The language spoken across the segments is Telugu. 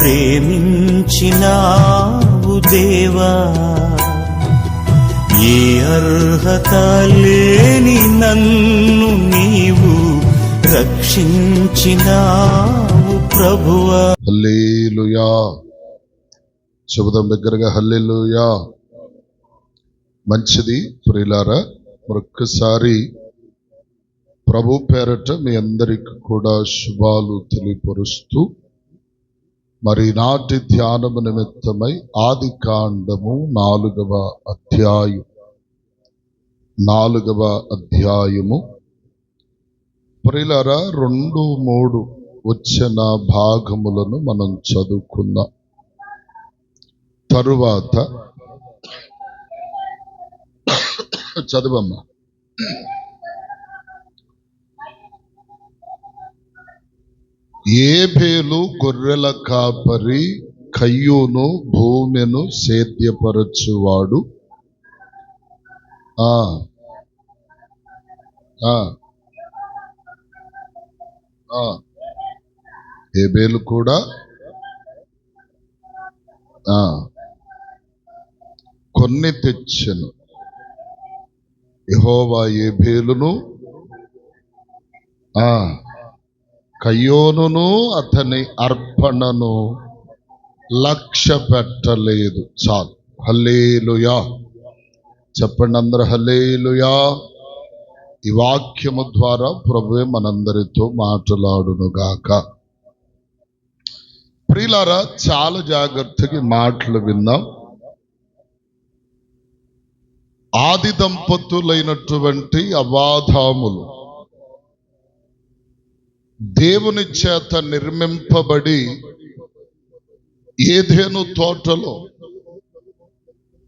ప్రేమించినావు దేవా, ఏ అర్హత లేని నన్ను నీవు రక్షించినావు ప్రభువా. హల్లెలూయా. శుభదం దగ్గరగా హల్లెలూయా. మంచిది ప్రియులారా, మరొక్కసారి ప్రభు పేరట మీ అందరికి కూడా శుభాలు తెలియపరుస్తూ, మరి నాటి ధ్యానము నిమిత్తమై ఆదికాండము 4వ అధ్యాయము ప్రియులారా 2-3 వచ్చిన భాగములను మనం చదువుకుందాం. తరువాత చదువమ్మా. ఏబేలు గొర్రెల కాపరి, కయ్యూను భూమిను సేద్యపరచువాడు. ఏబేలు కూడా కొన్ని తెచ్చెను. యెహోవా ఏబేలును కయ్యోనును అతని అర్పణను లక్ష్య పెట్టలేదు. చాలు. హల్లెలూయా చెప్పండి అందరూ హల్లెలూయా. ఈ వాక్యము ద్వారా ప్రభువే మనందరితో మాట్లాడునుగాక. ప్రియులారా, చాలా జాగ్రత్తగా మాటలు విన్నాం. ఆది దంపతులైనటువంటి అవ్వాదాములు దేవుని చేత నిర్మింపబడి ఏదెను తోటలో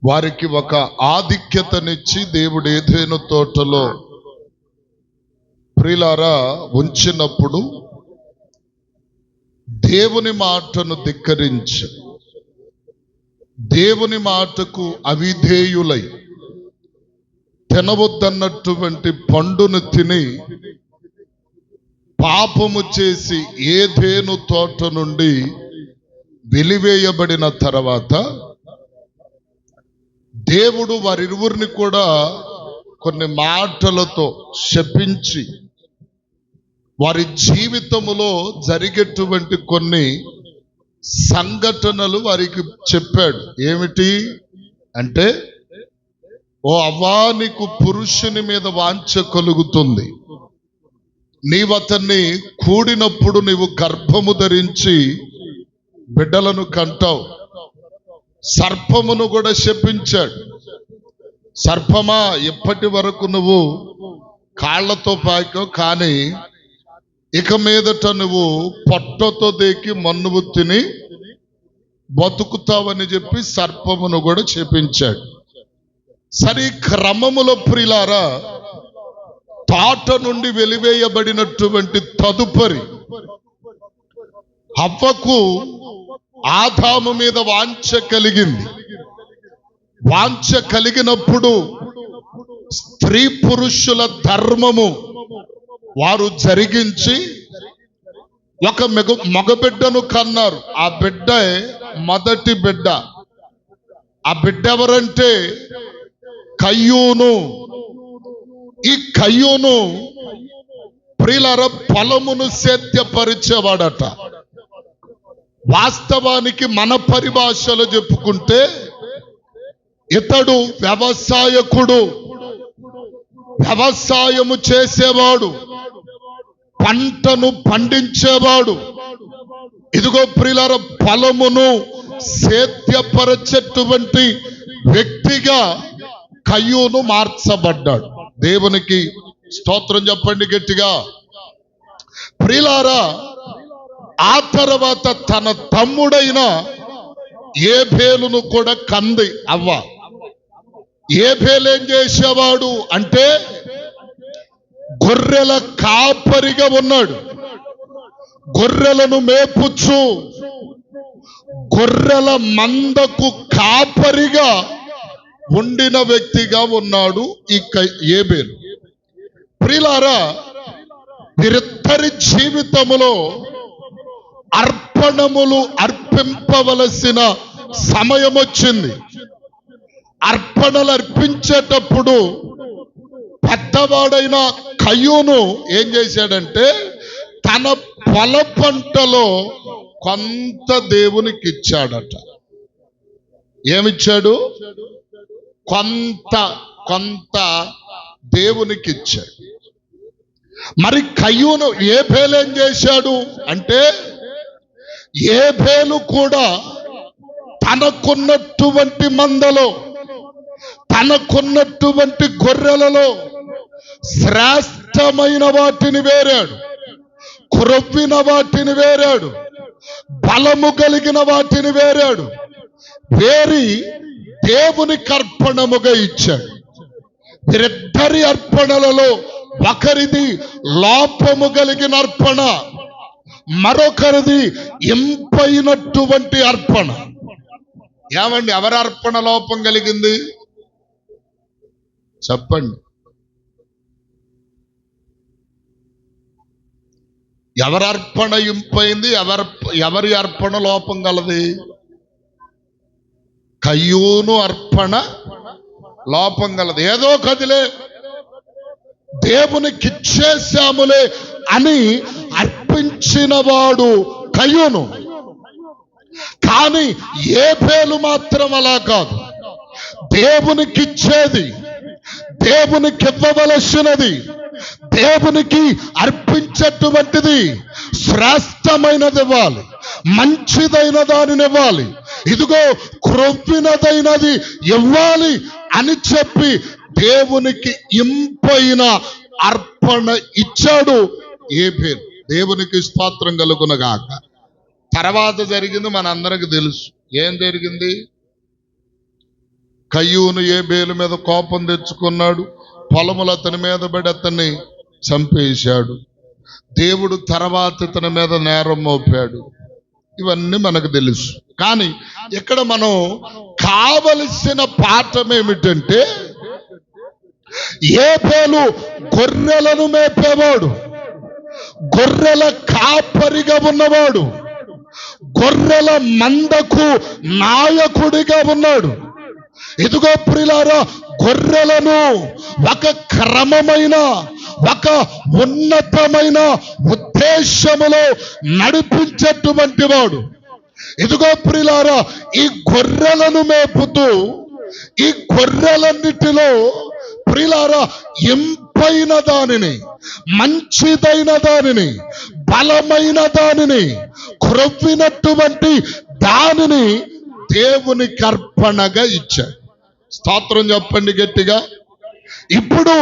వారికి ఒక ఆధిక్యతనిచ్చి దేవుడు ఏదెను తోటలో ప్రియులారా ఉంచినప్పుడు దేవుని మాటను ధిక్కరించి దేవుని మాటకు అవిధేయులై తినవద్దన్నటువంటి పండును తిని పాపము చేసి ఏదెను తోట నుండి వెలివేయబడిన తర్వాత దేవుడు వారిరువురిని కూడా కొన్ని మాటలతో శపించి వారి జీవితములో జరిగేటువంటి కొన్ని సంఘటనలు వారికి చెప్పాడు. ఏమిటి అంటే, ఓ అవ్వా, నీకు పురుషుని మీద వాంఛ కలుగుతుంది. నీవు అతన్ని కూడినప్పుడు నీవు గర్భము ధరించి బిడ్డలను కంటావు. సర్పమును కూడా శపించాడు. సర్పమా, ఇప్పటి వరకు నువ్వు కాళ్లతో పాకావు, కానీ ఇక మీదట నువ్వు పొట్టతో దేకి మన్నువు తిని బతుకుతావని చెప్పి సర్పమును కూడా శపించాడు. సరి క్రమములో ప్రియులారా, తోట నుండి వెలివేయబడినటువంటి తదుపరి హవ్వకు ఆదాము మీద వాంఛ కలిగింది. వాంఛ కలిగినప్పుడు స్త్రీ పురుషుల ధర్మము వారు జరిగించి ఒక మగబిడ్డను కన్నారు. ఆ బిడ్డ మొదటి బిడ్డ. ఆ బిడ్డ ఎవరంటే కయ్యూను. ఈ కయ్యూను ప్రియులారా పొలమును సేద్యపరిచేవాడట. వాస్తవానికి మన పరిభాషలో చెప్పుకుంటే ఇతడు వ్యవసాయకుడు, వ్యవసాయము చేసేవాడు, పంటను పండించేవాడు. ఇదిగో ప్రియులారా, పొలమును సేద్యపరచేటువంటి వ్యక్తిగా కయ్యూను మార్చబడ్డాడు. దేవునికి స్తోత్రం చెప్పండి గట్టిగా. ప్రియులారా, ఆ తర్వాత తన తమ్ముడైన ఏబేలును కూడా కంది అవ్వ. ఏబేలు ఏం చేసేవాడు అంటే గొర్రెల కాపరిగా ఉన్నాడు. గొర్రెలను మేపుచ్చు గొర్రెల మందకు కాపరిగా ఉండిన వ్యక్తిగా ఉన్నాడు ఈ ఏబేలు. ప్రియులారా, వీరిద్దరి జీవితములో అర్పణములు అర్పింపవలసిన సమయం వచ్చింది. అర్పణలు అర్పించేటప్పుడు పెద్దవాడైన కయ్యూను ఏం చేశాడంటే తన పొల పంటలో కొంత దేవునికి ఇచ్చాడట. ఏమిచ్చాడు? కొంత కొంత దేవునికి ఇచ్చాడు. మరి కయ్యూను ఏబేలు ఏం చేశాడు అంటే, ఏబేలు కూడా తనకున్నటువంటి మందలో, తనకున్నటువంటి గొర్రెలలో శ్రేష్టమైన వాటిని వేరాడు, క్రొవ్విన వాటిని వేరాడు, బలము కలిగిన వాటిని వేరాడు, వేరి దేవునికి అర్పణముగా ఇచ్చాడు. వీరిద్దరి అర్పణలలో ఒకరిది లోపము కలిగిన అర్పణ, మరొకరిది ఇంపైనటువంటి అర్పణ. ఏమండి, ఎవరి అర్పణ లోపం కలిగింది చెప్పండి? ఎవరి అర్పణ ఇంపైంది, ఎవరి అర్పణ లోపం గలది? కయ్యూను అర్పణ లోపం గలది. ఏదో కదిలే దేవునికి ఇచ్చేశాములే అని అర్పించిన వాడు కయ్యూను. కానీ ఏబేలు మాత్రం అలా కాదు. దేవునికి ఇచ్చేది, దేవునికి ఇవ్వవలసినది, దేవునికి అర్పించేటువంటిది శ్రేష్టమైనది ఇవ్వాలి, మంచిదైన దానిని ఇవ్వాలి, ఇదిగో క్రొవ్వినదైనది ఇవ్వాలి అని చెప్పి దేవునికి ఇంపైన అర్పణ ఇచ్చాడు ఏబేలు. దేవునికి స్తోత్రం కలుగునగాక. తర్వాత జరిగింది మనందరికి తెలుసు. ఏం జరిగింది? కయ్యూను ఏబేలు మీద కోపం తెచ్చుకున్నాడు, పొలములు అతని మీద పడి అతన్ని చంపేశాడు. దేవుడు తర్వాత ఇతని మీద నేరం మోపాడు. ఇవన్నీ మనకు తెలుసు. కానీ ఇక్కడ మనం కావలసిన పాఠం ఏమిటంటే, ఏబేలు గొర్రెలను మేపేవాడు, గొర్రెల కాపరిగా ఉన్నవాడు, గొర్రెల మందకు నాయకుడిగా ఉన్నాడు. ఇదిగో ప్రియులారా, గొర్రెలను ఒక క్రమమైన, ఒక ఉన్నతమైన ఉద్దేశములో నడిపించేటువంటి వాడు. ఇదిగో ప్రియులారా, ఈ గొర్రెలను మేపుతూ, ఈ గొర్రెలన్నిటిలో ప్రియులారా ఇంపైన దానిని, మంచిదైన దానిని, బలమైన దానిని, క్రొవ్వినటువంటి దానిని దేవునికి అర్పణగా ఇచ్చాడు. స్తోత్రం చెప్పండి గట్టిగా. ఇప్పుడు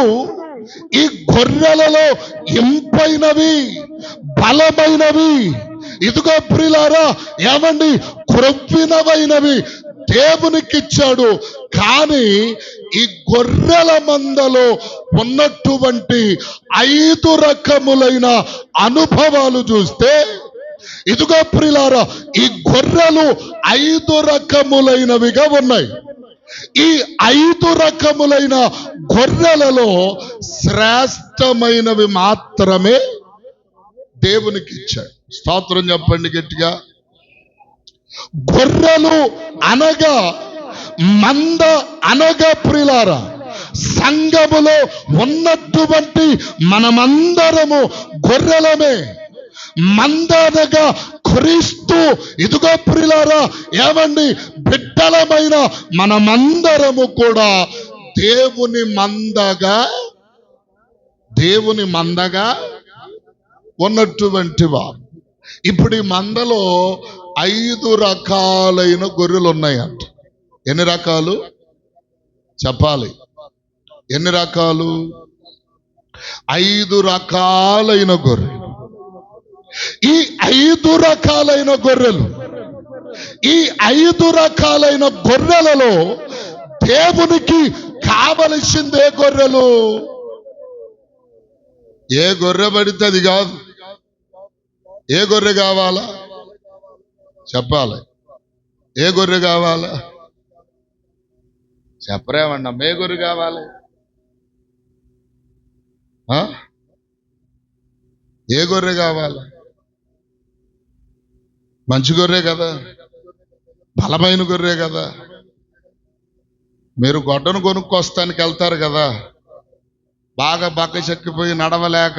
ఈ గొర్రెలలో ఇంపైనవి, బలమైనవి, ఇదిగో ప్రియులారా ఏమండి, క్రొవ్వినవైనవి దేవునికి ఇచ్చాడు. కానీ ఈ గొర్రెల మందలో ఉన్నటువంటి 5 రకములైన అనుభవాలు చూస్తే, ఇదిగో ప్రియులారా ఈ గొర్రెలు 5 రకములైనవిగా ఉన్నాయి. ఈ 5 రకములైన గొర్రెలలో శ్రేష్టమైనవి మాత్రమే దేవునికి ఇచ్చాడు. స్తోత్రం చెప్పండి గట్టిగా. గొర్రెలు అనగా, మంద అనగా ప్రియులారా సంఘములో ఉన్నటువంటి మనమందరము గొర్రెలమే. మంద అనగా క్రీస్తు. ఇదిగో ప్రియులారా ఏమండి, బిడ్డలమైన మనమందరము కూడా దేవుని మందగా ఉన్నటువంటి వారు. ఇప్పుడు ఈ మందలో 5 రకాలైన గొర్రెలు ఉన్నాయంట. ఎన్ని రకాలు చెప్పాలి? ఎన్ని రకాలు? 5 రకాలైన గొర్రెలు. ఈ 5 రకాలైన గొర్రెలు, ఈ 5 రకాలైన గొర్రెలలో దేవునికి కావలసిందే గొర్రెలు. ఏ గొర్రె పడితే అది కాదు. ఏ గొర్రె కావాలా చెప్పాలి? ఏ గొర్రె కావాలా చెప్పరేమన్నా? ఏ గొర్రె కావాలి? ఏ గొర్రె కావాలా? మంచి గొర్రె కదా, బలమైన గొర్రె కదా. మీరు గొడ్డను కొనుక్కొస్తానికి వెళ్తారు కదా, బాగా బక్క చెక్కిపోయి నడవలేక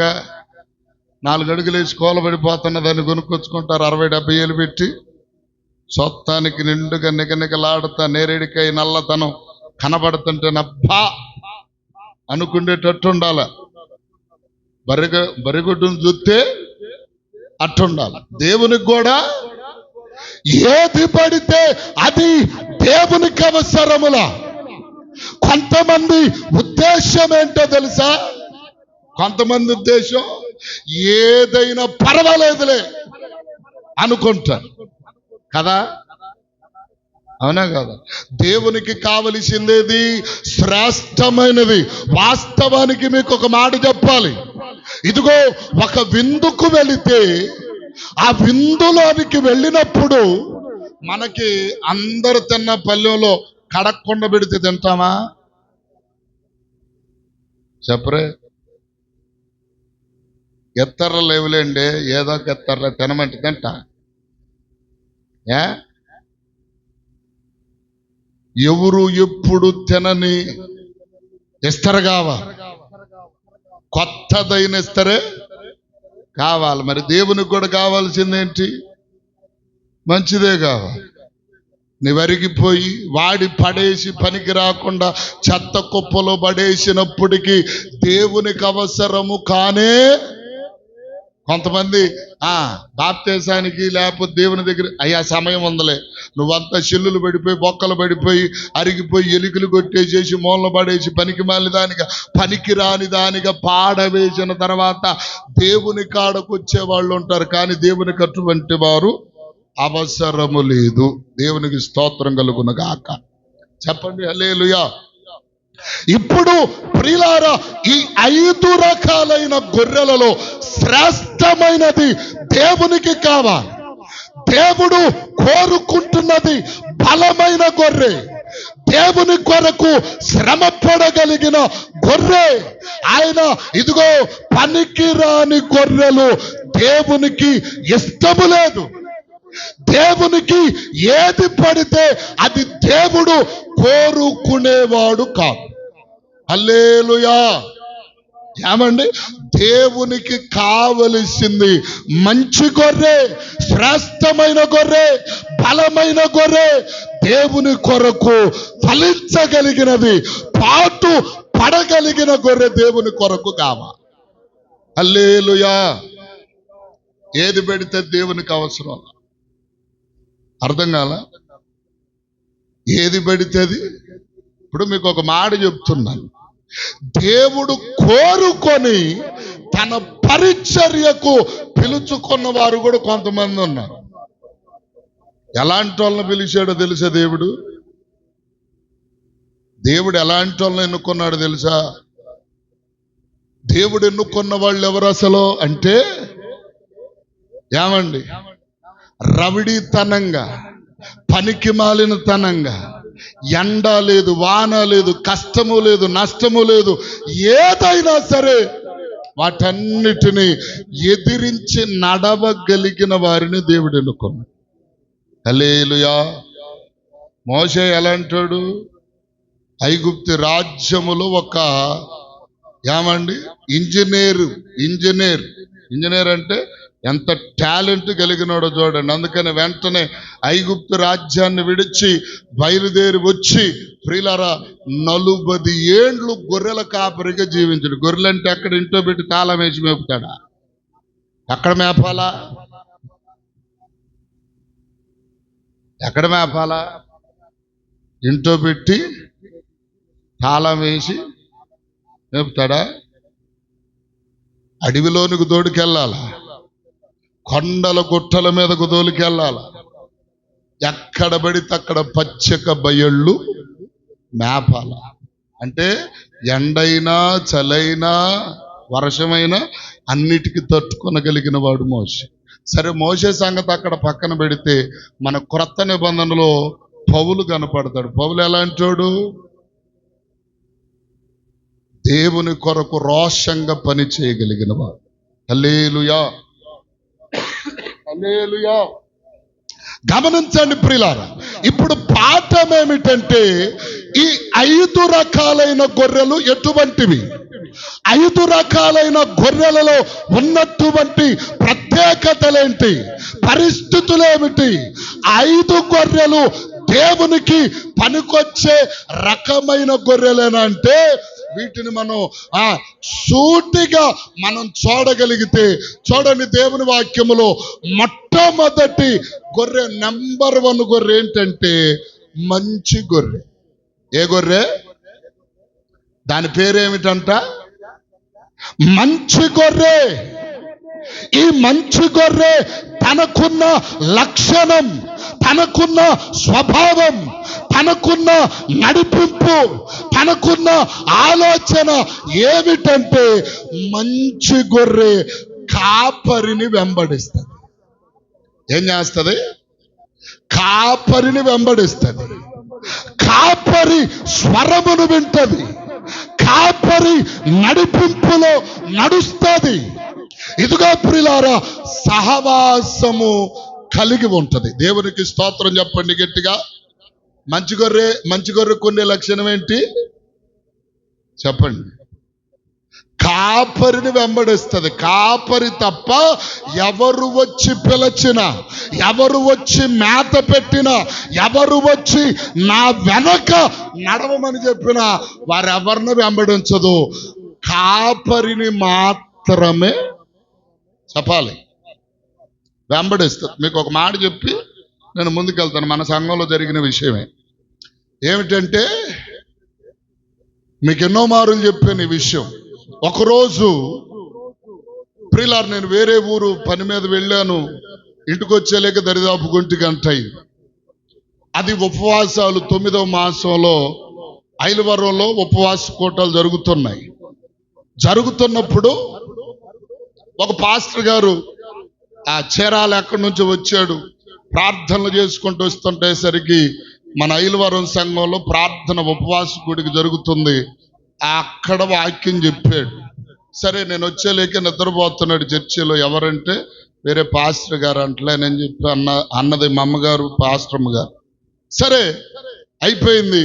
4 అడుగులు వేసి కూలబడిపోతున్న దాన్ని కొనుక్కొచ్చుకుంటారు 60-70 ఏళ్ళు పెట్టి. సొత్తానికి నిండుగా నిగనిగలాడుతా నేరేడికాయ నల్లతనం కనబడుతుంటే నబ్బా అనుకునేటట్టు ఉండాల. బరిగొడ్డును చూస్తే అట్టుండాలి. దేవునికి కూడా ఏది పడితే అది దేవునికి అవసరముల. కొంతమంది ఉద్దేశం ఏంటో తెలుసా? కొంతమంది ఉద్దేశం ఏదైనా పర్వాలేదులే అనుకుంటారు కదా, అవునా కదా? దేవునికి కావలసిందేది శ్రేష్టమైనది. వాస్తవానికి మీకు ఒక మాట చెప్పాలి. ఇదిగో ఒక విందుకు వెళితే ఆ విందులోనికి వెళ్ళినప్పుడు మనకి అందరు తిన్న పల్లెంలో కడక్కుండా పెడితే తింటామా? చెప్పరే. ఎత్తర్ర లేవులేండి, ఏదో ఒక ఎత్తర్ర తినమంటే తింటా. ఎవరు ఎప్పుడు తినని ఇస్తారు కావాలి, కొత్తదైన ఇస్తారే కావాలి. మరి దేవునికి కూడా కావాల్సిందేంటి? మంచిదే కావాలి. నివరిగిపోయి వాడి పడేసి పనికి రాకుండా చెత్త కుప్పలో పడేసినప్పటికీ దేవునికి అవసరము కానే. కొంతమంది బాప్తీసానికి లేకపోతే దేవుని దగ్గర అయ్యా సమయం ఉందలే, నువ్వంతా చెల్లులు పడిపోయి బొక్కలు పడిపోయి అరిగిపోయి ఎలుకలు కొట్టేసేసి మూలన పడేసి పనికి మాలి దానిగా పనికి రాని దానిగా పాడవేసిన తర్వాత దేవుని కాడకు వచ్చే వాళ్ళు ఉంటారు. కానీ దేవునికి అటువంటి వారు అవసరము లేదు. దేవునికి స్తోత్రం కలుగును గాక. చెప్పండి హల్లెలూయా. ఇప్పుడు ప్రియులారా, ఈ 5 రకాలైన గొర్రెలలో శ్రేష్టమైనది దేవునికి కావాలి. దేవుడు కోరుకుంటున్నది బలమైన గొర్రె, దేవుని కొరకు శ్రమ పడగలిగిన గొర్రె. ఆయన ఇదిగో పనికి రాని గొర్రెలు దేవునికి ఇష్టము లేదు. దేవునికి ఏది పడితే అది దేవుడు కోరుకునేవాడు కాదు. హల్లెలూయా. ఏమండి, దేవునికి కావలసింది మంచి గొర్రె, శ్రేష్టమైన గొర్రె, బలమైన గొర్రె, దేవుని కొరకు ఫలించగలిగినది, పాటు పడగలిగిన గొర్రె దేవుని కొరకు కావాలి. హల్లెలూయా. ఏది పెడితే దేవునికి అవసరం? అర్థం కాల? ఏది పెడితే. ఇప్పుడు మీకు ఒక మాట చెప్తున్నాను. దేవుడు కోరుకొని తన పరిచర్యకు పిలుచుకున్న వారు కూడా కొంతమంది ఉన్నారు. ఎలాంటి వాళ్ళని పిలిచాడో తెలుసా? దేవుడు ఎలాంటి వాళ్ళని ఎన్నుకున్నాడో తెలుసా? దేవుడు ఎన్నుకున్న వాళ్ళు ఎవరు అసలు అంటే, ఏమండి, రవిడితనంగా పనికి మాలిన తనంగా, ఎండ లేదు, వాన లేదు, కష్టము లేదు, నష్టము లేదు, ఏదైనా సరే వాటన్నిటిని ఎదిరించి నడవగలిగిన వారిని దేవుడు ఎన్నుకున్నాడు. హల్లెలూయా. మోషే ఎలాంటాడు? ఐగుప్తు రాజ్యములో ఒక ఏమండి ఇంజనీర్ అంటే ఎంత టాలెంట్ కలిగినాడో చూడండి. అందుకని వెంటనే ఐగుప్తు రాజ్యాన్ని విడిచి బయలుదేరి వచ్చి ప్రియులారా 40 ఏండ్లు గొర్రెల కాపరిగా జీవించాడు. గొర్రెలంటే ఎక్కడ ఇంట్లో పెట్టి తాళం వేసి మేపుతాడా? ఎక్కడ మేపాలా? ఎక్కడ మేపాలా? ఇంట్లో పెట్టి తాళం వేసి మేపుతాడా? అడవిలోనికి దోడుకెళ్ళాలా? కొండల గుట్టల మీదకు దోలికెళ్ళాల. ఎక్కడ పడితే అక్కడ పచ్చిక బయళ్ళు మేపాల. అంటే ఎండైనా చలైనా వర్షమైనా అన్నిటికీ తట్టుకొనగలిగిన వాడు మోషే. సరే, మోషే సంగతి అక్కడ పక్కన పెడితే మన క్రొత్త నిబంధనలో పౌలు కనపడతాడు. పౌలు ఎలాంటోడు? దేవుని కొరకు రోషంగా పని చేయగలిగిన వాడు. హల్లెలూయా. హల్లెలూయా. గమనించండి ప్రియులారా, ఇప్పుడు పాఠం ఏమిటంటే ఈ 5 రకాలైన గొర్రెలు ఎటువంటివి, 5 రకాలైన గొర్రెలలో ఉన్నటువంటి ప్రత్యేకతలేంటి, పరిస్థితులేమిటి, 5 గొర్రెలు దేవునికి పనికొచ్చే రకమైన గొర్రెలేనా అంటే వీటిని మనం సూటిగా మనం చూడగలిగితే చూడండి, దేవుని వాక్యములో మొట్టమొదటి గొర్రె, నెంబర్ 1 గొర్రె ఏంటంటే మంచి గొర్రె. ఏ గొర్రె? దాని పేరేమిటంట? మంచి గొర్రె. ఈ మంచి గొర్రె తనకున్న లక్షణం, తనకున్న స్వభావం, తనకున్న నడిపింపు, తనకున్న ఆలోచన ఏమిటంటే మంచి గొర్రె కాపరిని వెంబడిస్తుంది. ఏం చేస్తుంది? కాపరిని వెంబడిస్తుంది. కాపరి స్వరమును వింటది. కాపరి నడిపింపులో నడుస్తుంది. ఇదిగో ప్రియులారా, సహవాసము కలిగి ఉంటది. దేవునికి స్తోత్రం చెప్పండి గట్టిగా. మంచి గొర్రె కొన్ని లక్షణం ఏంటి చెప్పండి? కాపరిని వెంబడిస్తుంది. కాపరి తప్ప ఎవరు వచ్చి పిలచినా, ఎవరు వచ్చి మేత పెట్టినా, ఎవరు వచ్చి నా వెనక నడవమని చెప్పినా వారెవరిని వెంబడించదు. కాపరిని మాత్రమే చెప్పాలి వెంబడిస్తుంది. మీకు ఒక మాట చెప్పి నేను ముందుకెళ్తాను. మన సంఘంలో జరిగిన విషయమే ఏమిటంటే, మీకు ఎన్నో మారులు చెప్పాను ఈ విషయం. ఒకరోజు ప్రియులారు, నేను వేరే ఊరు పని మీద వెళ్ళాను. ఇంటికి వచ్చేలేక దరిదాపు 1 గంట అయింది. అది ఉపవాసాలు 9వ మాసంలో ఐలవరంలో ఉపవాస కూటాలు జరుగుతున్నాయి. జరుగుతున్నప్పుడు ఒక పాస్టర్ గారు ఆ చీరాలు ఎక్కడి నుంచి వచ్చాడు, ప్రార్థనలు చేసుకుంటూ వస్తుంటేసరికి మన ఐలవరం సంఘంలో ప్రార్థన ఉపవాస గుడికి జరుగుతుంది. అక్కడ వాక్యం చెప్పాడు. సరే, నేను వచ్చేలేక నిద్రపోతున్నాడు చర్చిలో. ఎవరంటే వేరే పాస్టర్ గారు అంటలేనని చెప్పి అన్నది మా అమ్మగారు, పాస్టర్మ్మ గారు. సరే అయిపోయింది.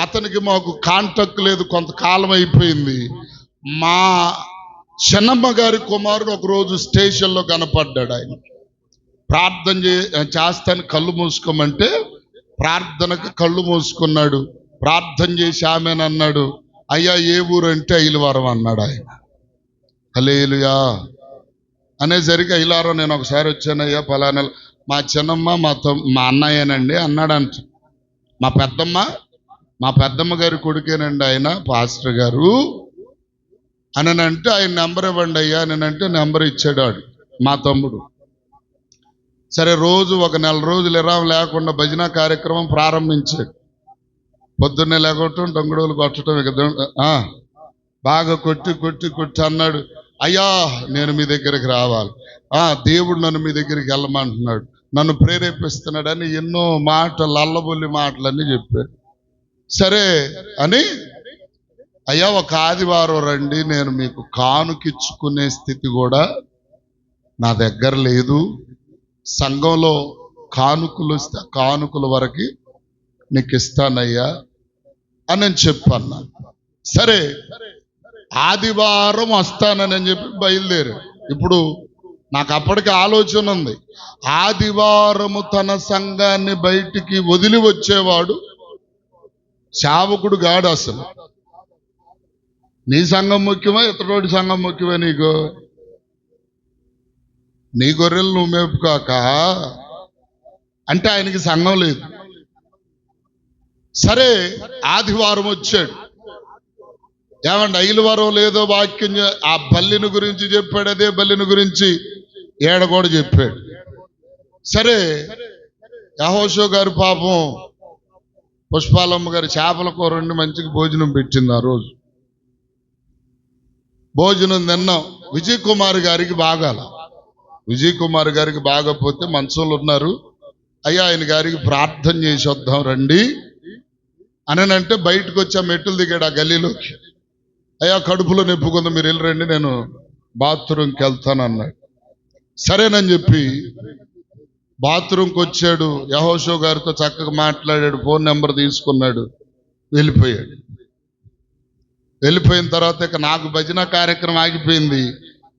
అతనికి మాకు కాంటాక్ట్ లేదు, కొంతకాలం అయిపోయింది. మా చిన్నమ్మ గారి కుమారుడు ఒకరోజు స్టేషన్లో కనపడ్డాడు. ఆయన ప్రార్థన చేస్తాను కళ్ళు మూసుకోమంటే ప్రార్థనకు కళ్ళు మూసుకున్నాడు. ప్రార్థన చేసి ఆమెనన్నాడు, అయ్యా ఏ ఊరు అంటే ఐలవరం అన్నాడు ఆయన. హల్లెలూయా అనేసరికి ఐలవరం నేను ఒకసారి వచ్చానయ్యా పలానా, మా చిన్నమ్మ మా అన్నయ్యనండి అన్నాడంట. మా పెద్దమ్మ గారి కొడుకేనండి ఆయన, పాస్టర్ గారు అని అంటే ఆయన నెంబర్ ఇవ్వండి అయ్యా అని అంటే నెంబర్ ఇచ్చాడు వాడు, మా తమ్ముడు. సరే, రోజు ఒక 1 నెల రోజులు విరామం లేకుండా భజన కార్యక్రమం ప్రారంభించాడు. పొద్దున్నే లేకొట్టడం, డొంగుడోలు కొట్టడం, ఇక బాగా కొట్టి అన్నాడు, అయ్యా నేను మీ దగ్గరికి రావాలి, దేవుడు నన్ను మీ దగ్గరికి వెళ్ళమంటున్నాడు, నన్ను ప్రేరేపిస్తున్నాడని ఎన్నో మాటలు, అల్లబొల్లి మాటలన్నీ చెప్పాడు. సరే అని, అయ్యా ఒక ఆదివారం రండి, నేను మీకు కానుకిచ్చుకునే స్థితి కూడా నా దగ్గర లేదు, సంఘంలో కానుకలు ఇస్తే కానుకల వరకు నీకు ఇస్తానయ్యా అని నేను చెప్పన్నా. సరే ఆదివారం వస్తానని చెప్పి బయలుదేరు. ఇప్పుడు నాకు అప్పటికి ఆలోచన ఉంది, ఆదివారము తన సంఘాన్ని బయటికి వదిలి వచ్చేవాడు సేవకుడు గాడు. అసలు నీ సంఘం ముఖ్యమా, ఇతరుడి సంఘం ముఖ్యమా? నీకు నీ గొర్రెలు నువ్వు మేపుకాక అంటే ఆయనకి సంఘం లేదు. సరే ఆదివారం వచ్చాడు. ఏమంటే ఐలవరం లేదో వాక్యం ఆ బల్లిని గురించి చెప్పాడు, అదే బల్లిని గురించి ఏడ కూడా చెప్పాడు. సరే యెహోషువ గారు పాపం పుష్పాలమ్మ గారి చేపల కూర వండి మంచిగా భోజనం పెట్టింది. ఆ రోజు భోజనం తిన్నాం. విజయ్ కుమార్ గారికి బాగాల. విజయ్ కుమార్ గారికి బాగపోతే మంచంలో ఉన్నారు. అయ్యా ఆయన గారికి ప్రార్థన చేసి వద్దాం రండి అని అంటే బయటకు వచ్చి ఆ మెట్టులు దిగాడు ఆ గల్లీలోకి. అయ్యా కడుపులో నొప్పుకుంది, మీరు వెళ్ళరండి, నేను బాత్రూమ్కి వెళ్తాను అన్నాడు. సరేనని చెప్పి బాత్రూంకి వచ్చాడు, యెహోషువ గారితో చక్కగా మాట్లాడాడు, ఫోన్ నెంబర్ తీసుకున్నాడు, వెళ్ళిపోయాడు. వెళ్ళిపోయిన తర్వాత ఇక నాకు భజన కార్యక్రమం ఆగిపోయింది,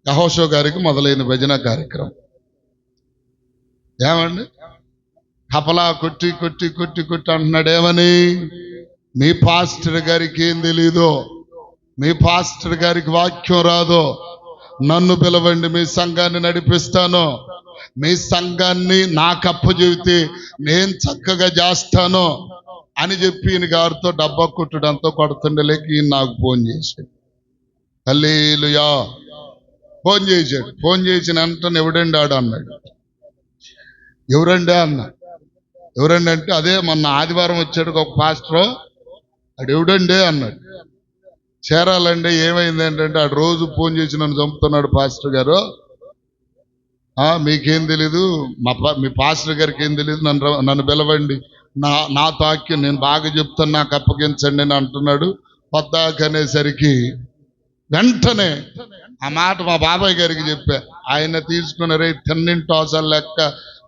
యెహోషువ గారికి మొదలైన భజన కార్యక్రమం. ఏమండి, కపలా కొట్టి కొట్టి కొట్టి కొట్టి అంటున్నాడు. ఏమని? మీ పాస్టర్ గారికి ఏం తెలీదో, మీ పాస్టర్ గారికి వాక్యం రాదో, నన్ను పిలవండి, మీ సంఘాన్ని నడిపిస్తాను, మీ సంఘాన్ని నాకు అప్పచెబితే నేను చక్కగా చేస్తాను అని చెప్పి ఈయన గారితో డబ్బా కొట్టుడంతో కొడుతుండలేక ఈయన నాకు ఫోన్ చేశాడు. హల్లెలూయా. ఫోన్ చేశాడు. ఫోన్ చేసిన వెంటనే ఎవడండి ఆడు అన్నాడు. ఎవరండి అన్న. ఎవరండి అంటే అదే మొన్న ఆదివారం వచ్చాడు ఒక పాస్టర్, ఆడు ఎవడండి అన్నాడు. చేరాలండి. ఏమైంది ఏంటంటే ఆడు రోజు ఫోన్ చేసి నన్ను చంపుతున్నాడు పాస్టర్ గారు. మీకేం తెలీదు, మీ పాస్టర్ గారికి ఏం తెలీదు, నన్ను పిలవండి, నా తాక్యం నేను బాగా చెప్తాను, నాకు అప్పగించండి అని అంటున్నాడు. పొద్దాకనేసరికి వెంటనే ఆ మాట మా బాబాయ్ గారికి చెప్పా. ఆయన తీసుకున్న రే తిన్నింటోసాలు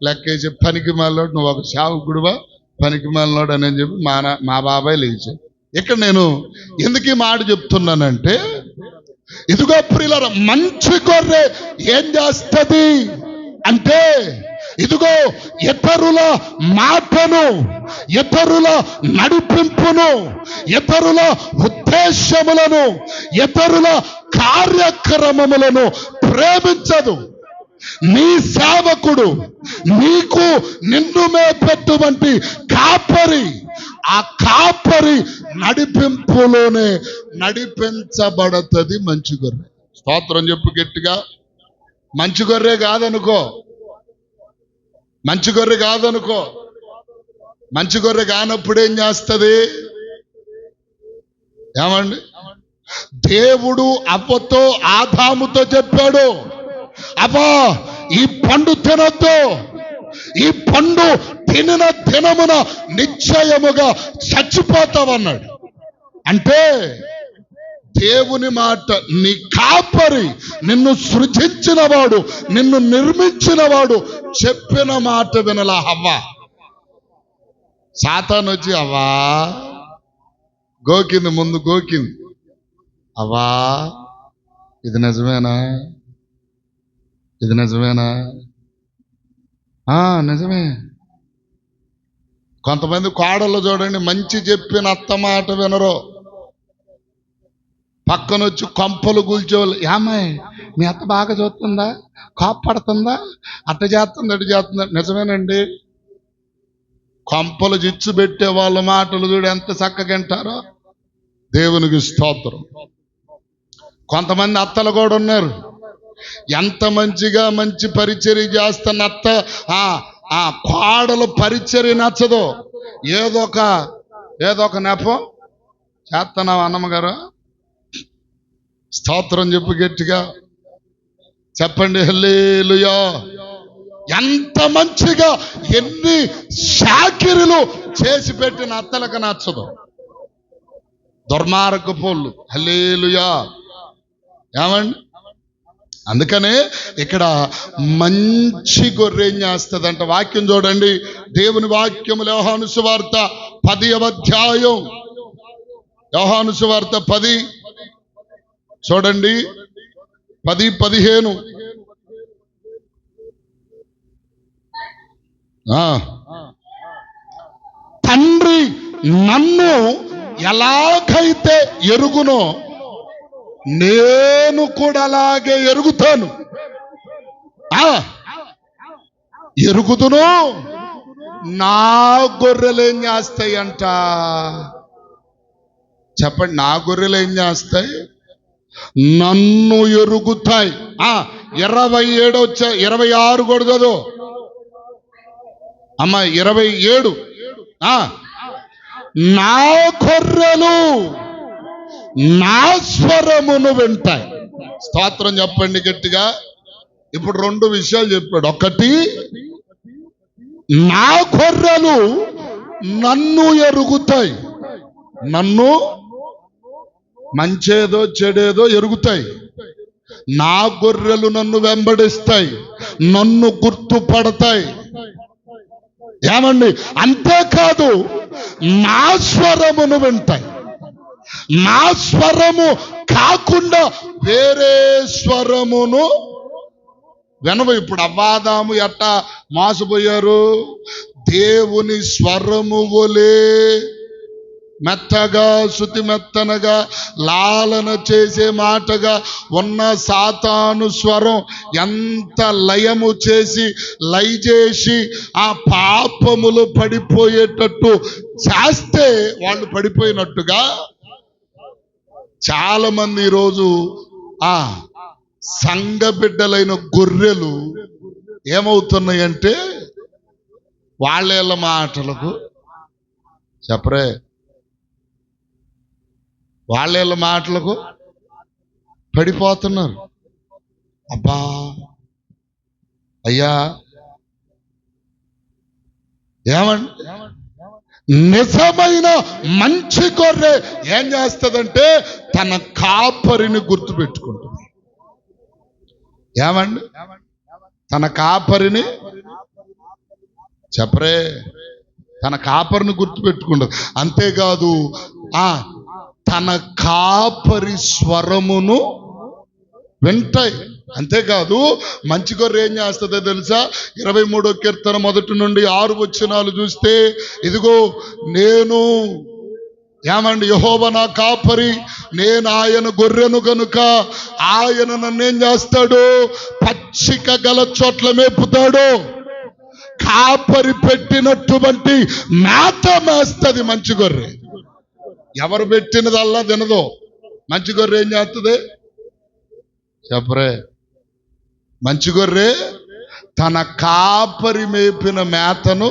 లెక్కేసి పనికి మాలోడు, నువ్వు ఒక సేవకుడువా, పనికి మాలోడు అని చెప్పి మా బాబాయ్ లేచాడు. ఇక్కడ నేను ఎందుకు ఈ మాట చెప్తున్నానంటే, ఇదిగో ప్రియులార, మంచి గొర్రె ఏం చేస్తుంది అంటే, ఇదిగో ఇతరుల మాటను, ఇతరుల నడిపింపును, ఇతరుల ఉద్దేశములను, ఇతరుల కార్యక్రమములను ప్రేమించదు. నీ సేవకుడు నీకు నిన్ను మేపెట్టువంటి కాపరి, ఆ కాపరి నడిపింపులోనే నడిపించబడతది మంచి గొర్రె. స్తోత్రం చెప్పు గట్టిగా. మంచి గొర్రె కాదనుకో, మంచి గొర్రె కాదనుకో. మంచి గొర్రె కానప్పుడు ఏం చేస్తుంది? ఏమండి, దేవుడు అవ్వతో ఆదాముతో చెప్పాడు, అబ్బా ఈ పండు తినొద్దు, ఈ పండు తినిన దినమున నిశ్చయముగా చచ్చిపోతావన్నాడు. అంటే దేవుని మాట, నీ కాపరి, నిన్ను సృజించినవాడు, నిన్ను నిర్మించినవాడు చెప్పిన మాట వినలా హవ్వ. సాతాను వచ్చి అవ్వా గోకింది, ముందు గోకింది. అవ్వా ఇది నిజమేనా, ఇది నిజమేనా? నిజమే. కొంతమంది కోడళ్ళు చూడండి, మంచి చెప్పిన అత్త మాట వినరు, పక్కనొచ్చి కొంపలు కూల్చేవాళ్ళు. ఏమాయ్ మీ అత్త బాగా చూస్తుందా, కోప్పడుతుందా, అట్ట చేస్తుంది అటు చేస్తుందా? నిజమేనండి. కొంపలు జిచ్చు పెట్టే వాళ్ళ మాటలు చూడు ఎంత చక్కగా వింటారో. దేవునికి స్తోత్రం. కొంతమంది అత్తలు కూడా ఉన్నారు, ఎంత మంచిగా మంచి పరిచర్య చేస్తున్న అత్త ఆ కోడలు పరిచర్య నచ్చదు. ఏదో ఒక నెపం చేస్తున్నావు అన్నమ్మగారు. స్తోత్రం చెప్పు గట్టిగా చెప్పండి. హల్లెలూయా. ఎంత మంచిగా ఎన్ని షాకిరీలు చేసి పెట్టిన అత్తలకు నచ్చదు, దుర్మార్గపోళ్ళు. హల్లెలూయా. ఏమండి, అందుకనే ఇక్కడ మంచి గొర్రె ఏం చేస్తుందంట. వాక్యం చూడండి, దేవుని వాక్యము యోహాను సువార్త 10వ అధ్యాయం, యోహాను సువార్త 10 చూడండి, 10:15. తండ్రి నన్ను ఎలాగైతే ఎరుగునో నేను కూడా అలాగే ఎరుగుతాను, ఎరుగుదును. నా గొర్రెలు ఏం చేస్తాయంట చెప్పండి. నా గొర్రెలు ఏం చేస్తాయి? నన్ను ఎరుగుతాయి. 27 వచ్చా, 26 కూడా చదువు అమ్మా. 27, నా గొర్రెలు నా స్వరమును వింటాయి. స్తోత్రం చెప్పండి గట్టిగా. ఇప్పుడు 2 విషయాలు చెప్పాడు. ఒకటి, నా గొర్రెలు నన్ను ఎరుగుతాయి, నన్ను మంచేదో చెడేదో ఎరుగుతాయి. నా గొర్రెలు నన్ను వెంబడిస్తాయి, నన్ను గుర్తుపడతాయి. ఏమండి? అంతేకాదు నా స్వరమును వింటాయి. నా స్వరము కాకుండా వేరే స్వరమును వినవు. ఇప్పుడు అవ్వాదాము ఎట్టా మోసపోయారు? దేవుని స్వరము వలే మెత్తగా, శృతి మెత్తనగా, లాలన చేసే మాటగా ఉన్న సాతాను స్వరం ఎంత లయము చేసి చేసి ఆ పాపములు పడిపోయేటట్టు చేస్తే వాళ్ళు పడిపోయినట్టుగా చాలా మంది ఈరోజు ఆ సంఘ బిడ్డలైన గొర్రెలు ఏమవుతున్నాయంటే వాళ్ళ మాటలకు చెప్పరే, వాళ్ళ మాటలకు పడిపోతున్నారు. అబ్బా అయ్యా, ఏమండి? నిజమైన మంచి గొర్రె ఏం చేస్తుందంటే తన కాపరిని గుర్తుపెట్టుకుంటుంది. ఏమండి? తన కాపరిని చెప్పరే, తన కాపరిని గుర్తుపెట్టుకుంటుంది. అంతేకాదు తన కాపరి స్వరమును వింటాయి. అంతేకాదు మంచి గొర్రె ఏం చేస్తుందో తెలుసా? 23వ కీర్తన 1 నుండి 6 వచనాలు చూస్తే, ఇదిగో నేను ఏమండి, యెహోవా నా కాపరి, నేను ఆయన గొర్రెను గనుక ఆయన నన్నేం చేస్తాడు? పచ్చిక గల చోట్ల మేపుతాడు. కాపరి పెట్టినటువంటి మేత మేస్తుంది మంచి గొర్రె. ఎవరు పెట్టినదల్లా తినదు. మంచి గొర్రె ఏం చేస్తుంది చెప్పరే? మంచి గొర్రె తన కాపరి మేపిన మేతను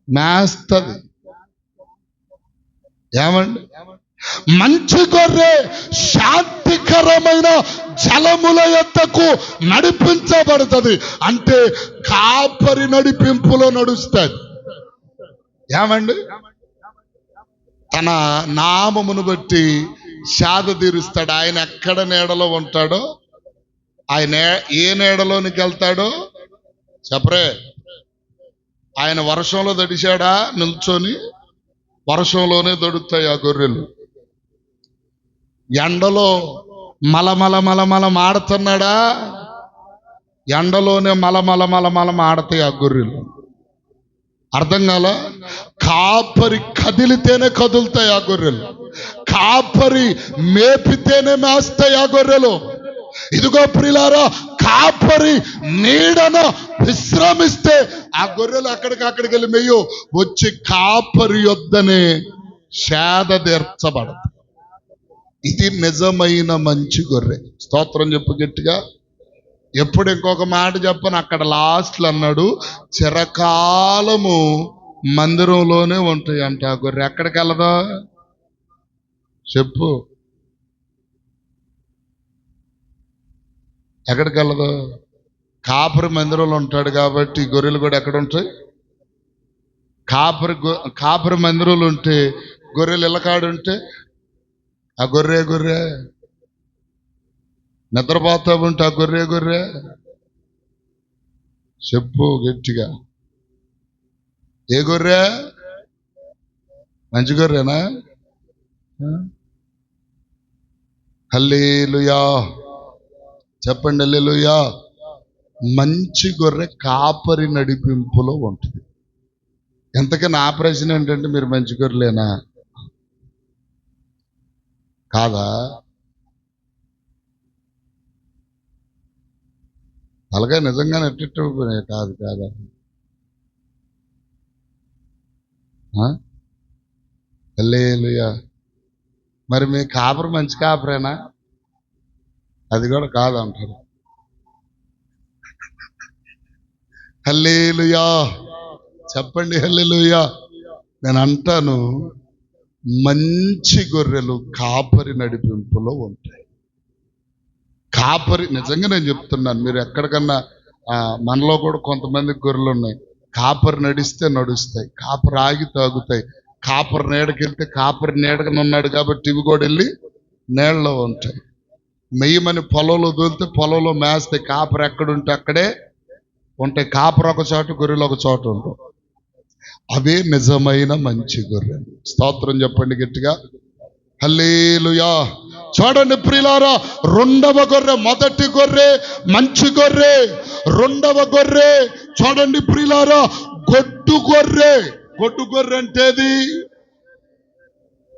మేస్తుంది. ఏమండి? మంచి గొర్రె శాంతికరమైన జలముల యొద్దకు నడిపించబడుతుంది. అంటే కాపరి నడిపింపులో నడుస్తుంది. ఏమండి? తన నామమును బట్టి శాద తీరుస్తాడు. ఆయన ఎక్కడ నీడలో ఉంటాడో, ఆయన ఏ నీడలోనికి వెళ్తాడో చెప్పరే. ఆయన వర్షంలో తడిశాడా? నిల్చొని వర్షంలోనే దొడుకుతాయి ఆ గొర్రెలు. ఎండలో మలమల మాడుతున్నాడా? ఎండలోనే మలమల మాడతాయి ఆ గొర్రెలు. అర్థం కాల? కాపరి కదిలితేనే కదులుతాయి ఆ గొర్రెలు. కాపరి మేపితేనే మేస్తాయి ఆ గొర్రెలు. ఇదిగో ప్రియులారా, కాపరి నీడన విశ్రమిస్తే ఆ గొర్రెలు అక్కడికి వెళ్ళి మెయ్యు వచ్చి కాపరి యొద్దనే సేద తీర్చబడదు. ఇది నిజమైన మంచి గొర్రె. స్తోత్రం చెప్పు గట్టిగా. ఎప్పుడు ఇంకొక మాట చెప్పను, అక్కడ లాస్ట్లో అన్నాడు, చిరకాలము మందిరంలోనే ఉంటాయి అంట ఆ గొర్రె. ఎక్కడికి వెళ్ళదా చెప్పు? ఎక్కడికి వెళ్ళదు? కాపరి మందిరంలో ఉంటాడు కాబట్టి గొర్రెలు కూడా ఎక్కడ ఉంటాయి? కాపరి మందిరంలో ఉంటే గొర్రెలు ఇళ్ళకాడుంటే ఆ గొర్రె నిద్రపోతా ఉంటే ఆ గొర్రె చెప్పు గట్టిగా. ఏ గొర్రె? మంచి గొర్రెనా? హల్లెలూయా చెప్పండి, హల్లెలూయా. మంచి గొర్రె కాపరి నడిపింపులో ఉంటుంది. ఎంతకీ నా ప్రశ్న ఏంటంటే, మీరు మంచి గొర్రెలేనా కాదా? అలాగే నిజంగానే ఎట్టిట్టు కాదా? హల్లెలూయా. మరి మీ కాపరి మంచి కాపరేనా? అది కూడా కాదంటారు. హల్లెలూయా చెప్పండి, హల్లెలూయా. నేను అంటాను, మంచి గొర్రెలు కాపరి నడిపింపులో ఉంటాయి. కాపరి నిజంగా నేను చెప్తున్నాను, మీరు ఎక్కడికన్నా మనలో కూడా కొంతమంది గొర్రెలు ఉన్నాయి. కాపరి నడిస్తే నడుస్తాయి, కాపరి ఆగి తాగుతాయి. కాపరి నీడకెళ్తే కాపరి నీడకని ఉన్నాడు కాబట్టి ఇవి కూడా వెళ్ళి నీళ్ళలో ఉంటాయి. మెయ్యమని పొలంలో దూలితే పొలంలో మేస్తాయి. కాపరి ఎక్కడుంటే అక్కడే ఉంటాయి. కాపరు ఒక చోట, గొర్రెలు ఒక చోట ఉంటాయి. అవే నిజమైన మంచి గొర్రెలు. స్తోత్రం చెప్పండి గట్టిగా, హల్లెలూయా. చూడండి ప్రియులారా, రెండవ గొర్రె, మొదటి గొర్రె మంచి గొర్రె, రెండవ గొర్రె చూడండి ప్రియులారా, గొడ్డు గొర్రె. గొడ్డు గొర్రె అంటేది,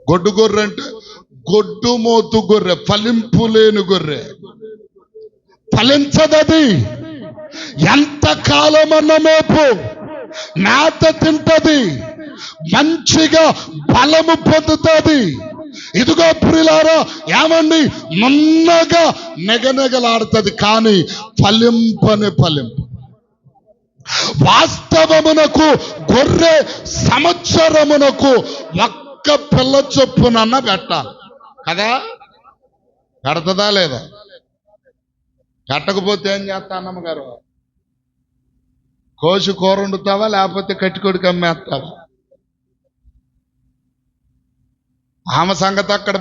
గొడ్డు గొర్రె అంటే గొడ్డు మోతు గొర్రె, ఫలింపు లేని గొర్రె. ఫలించదది. ఎంత కాలమన్న మేపు మేత తింటది, మంచిగా బలము పొందుతుంది. ఇదిగో ప్రియులారా, ఏమండి, నున్నగా నెగనెగలాడుతుంది, కానీ ఫలింపని ఫలింపు. వాస్తవమునకు గొర్రె సంవత్సరమునకు ఒక్క పిల్ల చొప్పునన్న పెట్టాలి కదా. పెడతదా లేదా? పెట్టకపోతే ఏం చేస్తా అన్నమ్మ గారు? కోసి కూర వండుతావా, లేకపోతే కట్టికొడికి అమ్మేస్తావా? ఆమె సంగతి అక్కడ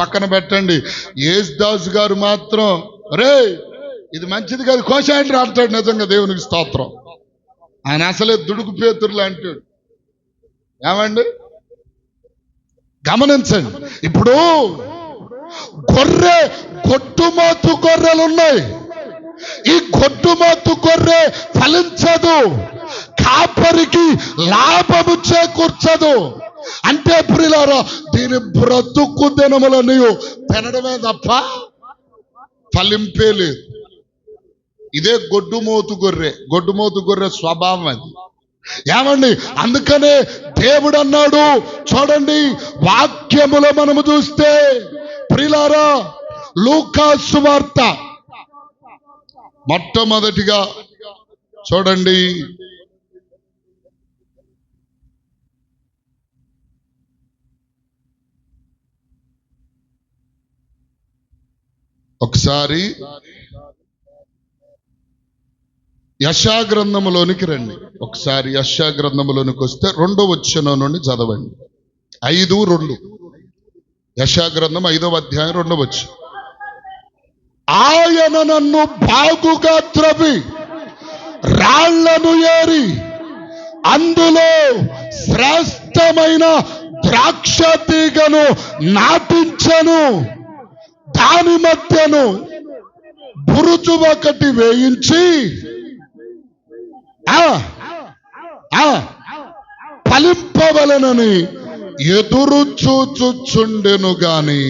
పక్కన పెట్టండి. యేసుదాసు గారు మాత్రం, రే ఇది మంచిది కాదు, కోసేయండి అంటాడు. నిజంగా దేవునికి స్తోత్రం. ఆయన అసలే దుడుకు పేతురులు అంటాడు. ఏమండి, గమనించండి. ఇప్పుడు గొర్రె, గొడ్డుమోతు గొర్రెలు ఉన్నాయి. ఈ గొడ్డుమోతు గొర్రె ఫలించదు, కాపరికి లాభము చేకూర్చదు. అంటే ప్రియులారా, దీని బ్రతుకు దినములని తినడమే తప్ప ఫలింపే లేదు. ఇదే గొడ్డుమోతు గొర్రె. గొడ్డుమోతు గొర్రె స్వభావం అది. ఏమండి, అందుకనే దేవుడు అన్నాడు, చూడండి వాక్యములో మనము చూస్తే ప్రియులారా, లూకా సువార్త మొట్టమొదటిగా చూడండి, ఒకసారి యెషయా గ్రంథములోనికి రండి. ఒకసారి యెషయా గ్రంథములోనికి వస్తే 2వ వచనం నుండి చదవండి. 5:2 యెషయా గ్రంథం 5వ అధ్యాయం 2వ వచనం. ఆయన నన్ను బాగుగా త్రవ్వి రాళ్లను ఏరి అందులో శ్రేష్టమైన ద్రాక్ష తీగను నాటించను, దాని మధ్యను బురుజు ఒకటి వేయించి ఫలింపవలనని ఎదురు చూచుచుండెను గాని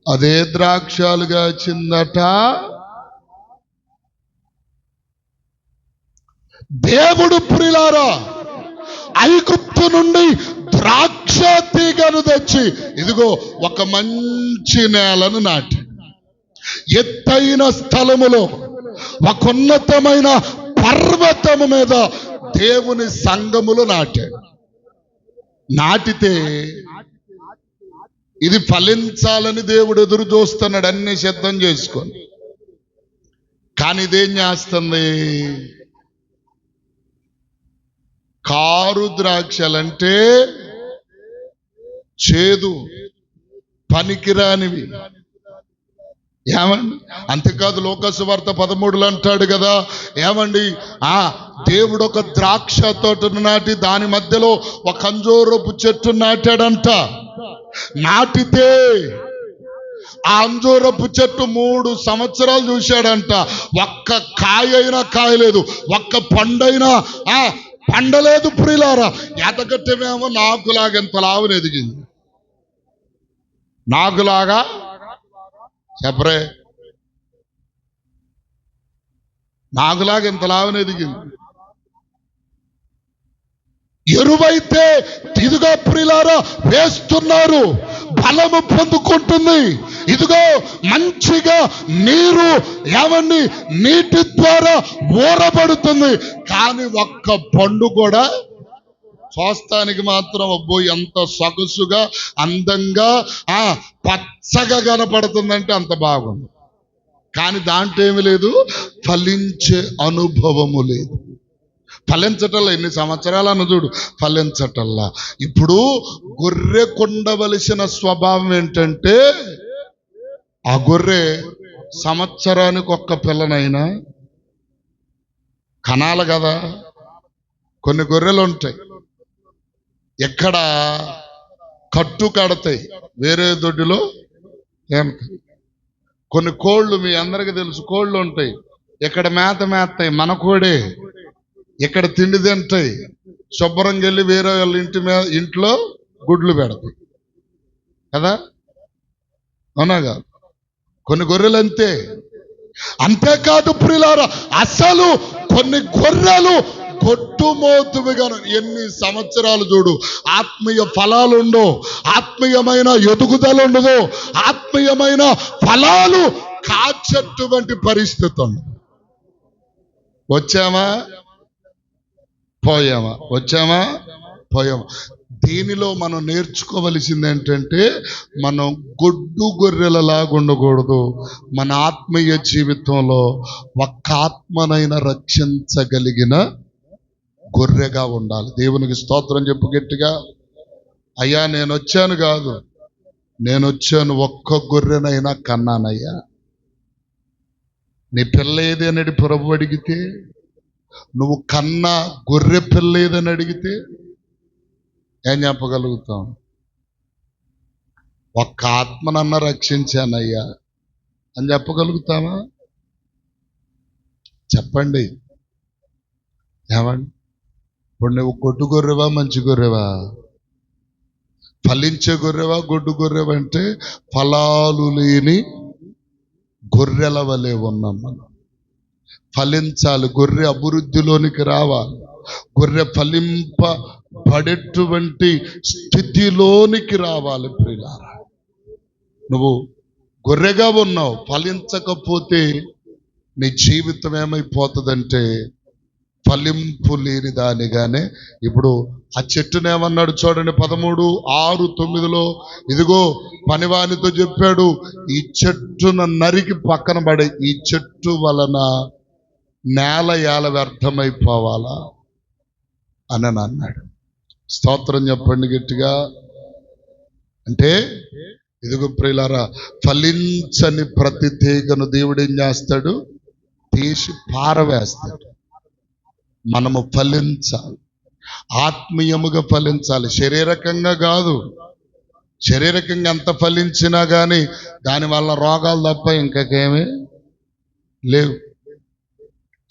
అదే ద్రాక్షాలుగా చిందట. దేవుడు ప్రియులారా ఐగుప్తు నుండి ద్రాక్ష తీగను తెచ్చి ఇదిగో ఒక మంచి నేలను నాటి, ఎత్తైన స్థలములో ఒక ఉన్నతమైన పర్వతము మీద దేవుని సంఘములు నాటాడు. నాటితే ఇది ఫలించాలని దేవుడు ఎదురు చూస్తున్నాడు, అన్ని సిద్ధం చేసుకొని. కానీ ఇదేం చేస్తుంది? కారు ద్రాక్షలంటే చేదు, పనికిరానివి. ఏమండి, అంతేకాదు లూకా సువార్త 13 అంటాడు కదా, ఏమండి, దేవుడు ఒక ద్రాక్ష తోటను నాటి దాని మధ్యలో ఒక అంజూరపు చెట్టు నాటాడంట. నాటితే ఆ అంజూరపు చెట్టు 3 సంవత్సరాలు చూశాడంట. ఒక్క కాయ అయినా కాయలేదు, ఒక్క పండైనా పండలేదు. ప్రియులారా, ఎదగట్టమేమో నాకులాగా ఎంత లావుని ఎదిగింది. నాకులాగా చెప్పరే, నాకులాగా ఎంత లావుని ఎదిగింది. ఎరువైతే ఇదిగో ప్రియులారా వేస్తున్నారు, బలము పొందుకుంటుంది. ఇదిగో మంచిగా నీరు, ఏమండి, నీటి ద్వారా ఊరబడుతుంది. కానీ ఒక్క పండు కూడా చూస్తానికి మాత్రం అబ్బో ఎంత సొగసుగా అందంగా పచ్చగా కనపడుతుందంటే అంత బాగుంది. కానీ దాంట్లో ఏమి లేదు, ఫలించే అనుభవము లేదు. ఫలించటల్లా ఎన్ని సంవత్సరాలను చూడు, ఫలించటల్లా. ఇప్పుడు గొర్రె కొండవలసిన స్వభావం ఏంటంటే, ఆ గొర్రె సంవత్సరానికి ఒక్క పిల్లనైనా కనాలి కదా. కొన్ని గొర్రెలు ఉంటాయి ఎక్కడ కట్టు కడతాయి, వేరే దొడ్డిలో ఏమతాయి. కొన్ని కోళ్ళు, మీ అందరికీ తెలుసు, కోళ్ళు ఉంటాయి ఎక్కడ మేస్తాయి, మన కోడే ఎక్కడ తిండి తింటాయి, శుభ్రంగా వెళ్ళి వేరే వాళ్ళ ఇంట్లో గుడ్లు పెడతాయి కదా, అవునాగా. కొన్ని గొర్రెలు అంతే. అంతేకాదు ప్రియులారా, అసలు కొన్ని గొర్రెలు కొట్టుమోతువిగా ఎన్ని సంవత్సరాలు చూడు, ఆత్మీయ ఫలాలు ఉండవు, ఆత్మీయమైన ఎదుగుదల ఉండదు, ఆత్మీయమైన ఫలాలు కాచేటువంటి పరిస్థితి ఉండదు. వచ్చామా పోయామా, వచ్చామా పోయామా. దీనిలో మనం నేర్చుకోవలసింది ఏంటంటే, మనం గొడ్డు గొర్రెలలాగా ఉండకూడదు. మన ఆత్మీయ జీవితంలో ఒక్క ఆత్మనైనా రక్షించగలిగిన గొర్రెగా ఉండాలి. దేవునికి స్తోత్రం చెప్పు గట్టిగా. అయ్యా నేను వచ్చాను కాదు, నేను వచ్చాను ఒక్క గొర్రెనైనా కన్నానయ్యా. నీ పిల్ల ఏది అని ప్రభు అడిగితే, నువ్వు కన్నా గొర్రె పిల్ల ఏదని అడిగితే ఏం చెప్పగలుగుతాం? ఒక్క ఆత్మనన్నా రక్షించానయ్యా అని చెప్పగలుగుతామా? చెప్పండి ఏమండి. ఇప్పుడు నువ్వు గొడ్డు గొర్రెవా మంచి గొర్రెవా? ఫలించే గొర్రెవా గొడ్డు గొర్రెవా? అంటే ఫలాలు లేని గొర్రెల వలె ఉన్నాం మనం. ఫలించాలి, గొర్రె అభివృద్ధిలోనికి రావాలి, గొర్రె ఫలింపబడేటువంటి స్థితిలోనికి రావాలి. ప్రియులారా, నువ్వు గొర్రెగా ఉన్నావు, ఫలించకపోతే నీ జీవితం ఏమైపోతుందంటే ఫలింపు లేని దానిగానే. ఇప్పుడు ఆ చెట్టునేమన్నాడు చూడండి, 13:6-9 ఇదిగో పనివానితో చెప్పాడు, ఈ చెట్టును నరికి పక్కన పడే, ఈ చెట్టు వలన నేల ఏల వ్యర్థమైపోవాలా అని అన్నాడు. స్తోత్రం చెప్పండి గట్టిగా. అంటే ఇదిగో ప్రియులారా, ఫలించని ప్రతి తీగను దేవుడు ఏం చేస్తాడు? తీసి పారవేస్తాడు. మనము ఫలించాలి, ఆత్మీయముగా ఫలించాలి, శరీరకంగా కాదు. శరీరకంగా ఎంత ఫలించినా కానీ దానివల్ల రోగాలు తప్ప ఇంకేమీ లేవు.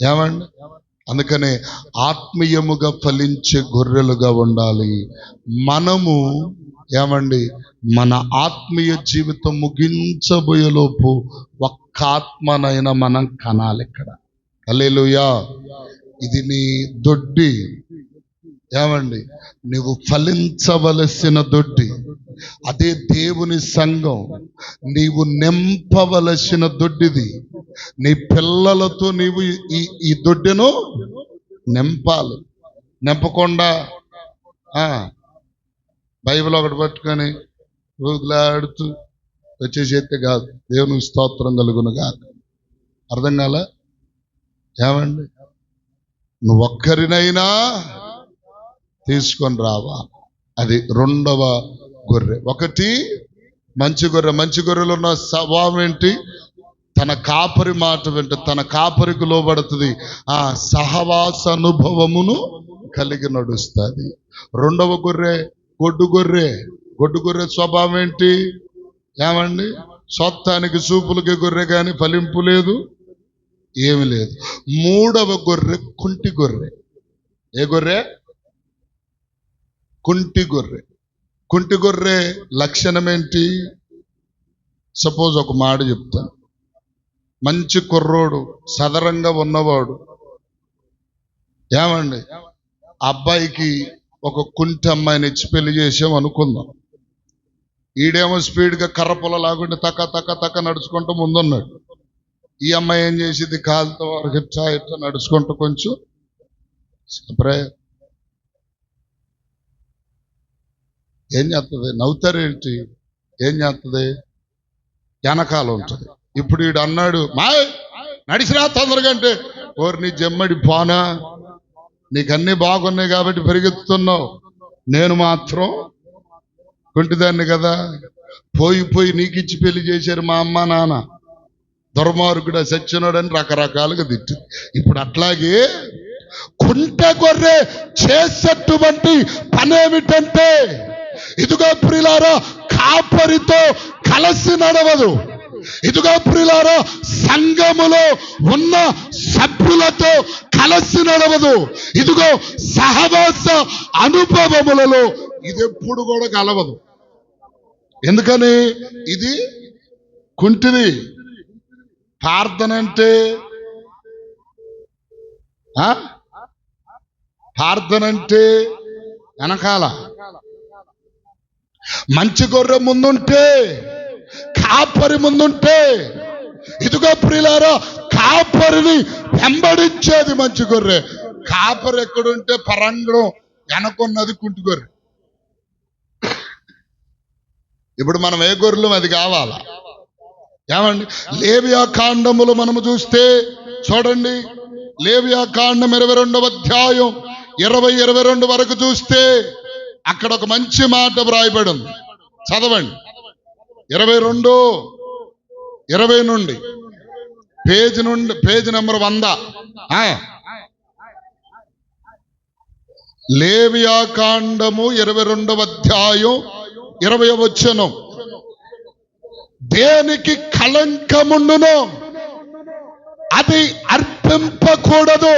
ఏమండి? అందుకనే ఆత్మీయముగా ఫలించే గొర్రెలుగా ఉండాలి మనము. ఏమండి? మన ఆత్మీయ జీవితం ముగించబోయేలోపు ఒక్క ఆత్మనైనా మనం కనాలి ఇక్కడ. హల్లెలూయా. ఇది నీ దొడ్డి. ఏమండి? నువ్వు ఫలించవలసిన దొడ్డి, అదే దేవుని సంఘం. నీవు నింపవలసిన దొడ్డిది. నీ పిల్లలతో నీవు ఈ దొడ్డెను నింపాలి. నింపకుండా బైబిల్ ఒకటి పట్టుకొని ఊగులాడుతూ వచ్చేసేస్తే కాదు. దేవునికి స్తోత్రం కలుగును కాక. అర్థం కాల? ఏమండి? నువ్వు ఒక్కరినైనా తీసుకొని రావా. అది రెండవ గొర్రె. ఒకటి మంచి గొర్రె. మంచి గొర్రెలు ఉన్న స్వభావం ఏంటి? తన కాపరి మాట వింటే తన కాపరికి లోబడుతుంది, ఆ సహవాస అనుభవమును కలిగి నడుస్తుంది. రెండవ గొర్రె గొడ్డు గొర్రె. గొడ్డు గొర్రె స్వభావం ఏంటి? ఏమండి? సొత్తానికి చూపులకి గొర్రె కానీ ఫలింపు లేదు, ఏమి లేదు. మూడవ గొర్రె కుంటి గొర్రె. ఏ గొర్రె? కుంటి గొర్రె. కుంటి గొర్రె లక్షణం ఏంటి? సపోజ్ ఒక మాట చెప్తాను. మంచి కుర్రోడు, సదరంగా ఉన్నవాడు, ఏమండి, అబ్బాయికి ఒక కుంటి అమ్మాయిని ఇచ్చి పెళ్లి చేసాం అనుకుందాం. ఈడేమో స్పీడ్గా కర్రపొల లాగుండి తక్క తక్క తక్క నడుచుకుంటూ ముందున్నాడు. ఈ అమ్మాయి ఏం చేసింది? కాలుతో వరకు ఇట్లా ఇట్లా నడుచుకుంటూ కొంచెం ఏం చేస్తుంది? నవ్వుతారేంటి? ఏం చేస్తుంది? వెనకాల ఉంటుంది. ఇప్పుడు వీడు అన్నాడు, మాయ్ నడిచిరా తొందరగా అంటే, ఓరి నీ జమ్మడి పోనా, నీకన్నీ బాగున్నాయి కాబట్టి పెరిగెత్తుతున్నావు, నేను మాత్రం కుంటిదాన్ని కదా. పోయి నీకు ఇచ్చి పెళ్లి చేశారు మా అమ్మ నాన్న, దుర్మార్గుడు సచ్చినాడని రకరకాలుగా తిట్టింది. ఇప్పుడు అట్లాగే కుంటె గొర్రె చేసేటువంటి పనేమిటంటే, ఇదిగో ప్రియులారా, కాపరితో కలిసి నడవదు. ఇదిగో ప్రియులారా, సంఘములో ఉన్న సభ్యులతో కలిసి నడవదు. ఇదిగో సహవాస అనుభవములలో ఇది ఎప్పుడు కూడా కలవదు. ఎందుకని? ఇది కుంటిది. ప్రార్థన అంటే వెనకాల మంచి గొర్రె ముందుంటే, కాపరి ముందుంటే, ఇదిగో ప్రియులారా, కాపరిని వెంబడించేది మంచి గొర్రె. కాపరి ఎక్కడుంటే పరంగం వెనకున్నది కుంటి గొర్రె. ఇప్పుడు మనం ఏ గొర్రెలు అది కావాలా? ఏమండి? లేవియా కాండములు మనము చూస్తే చూడండి, లేవియా కాండం 22వ అధ్యాయం 20-22 వరకు చూస్తే అక్కడ ఒక మంచి మాట వ్రాయబడి ఉంది. చదవండి. 22-20 నుండి పేజ్ నెంబర్ 100. లేవియా కాండము 22వ అధ్యాయం 20వ వచనం. దేనికి కళంకముండునో అది అర్పింపకూడదు.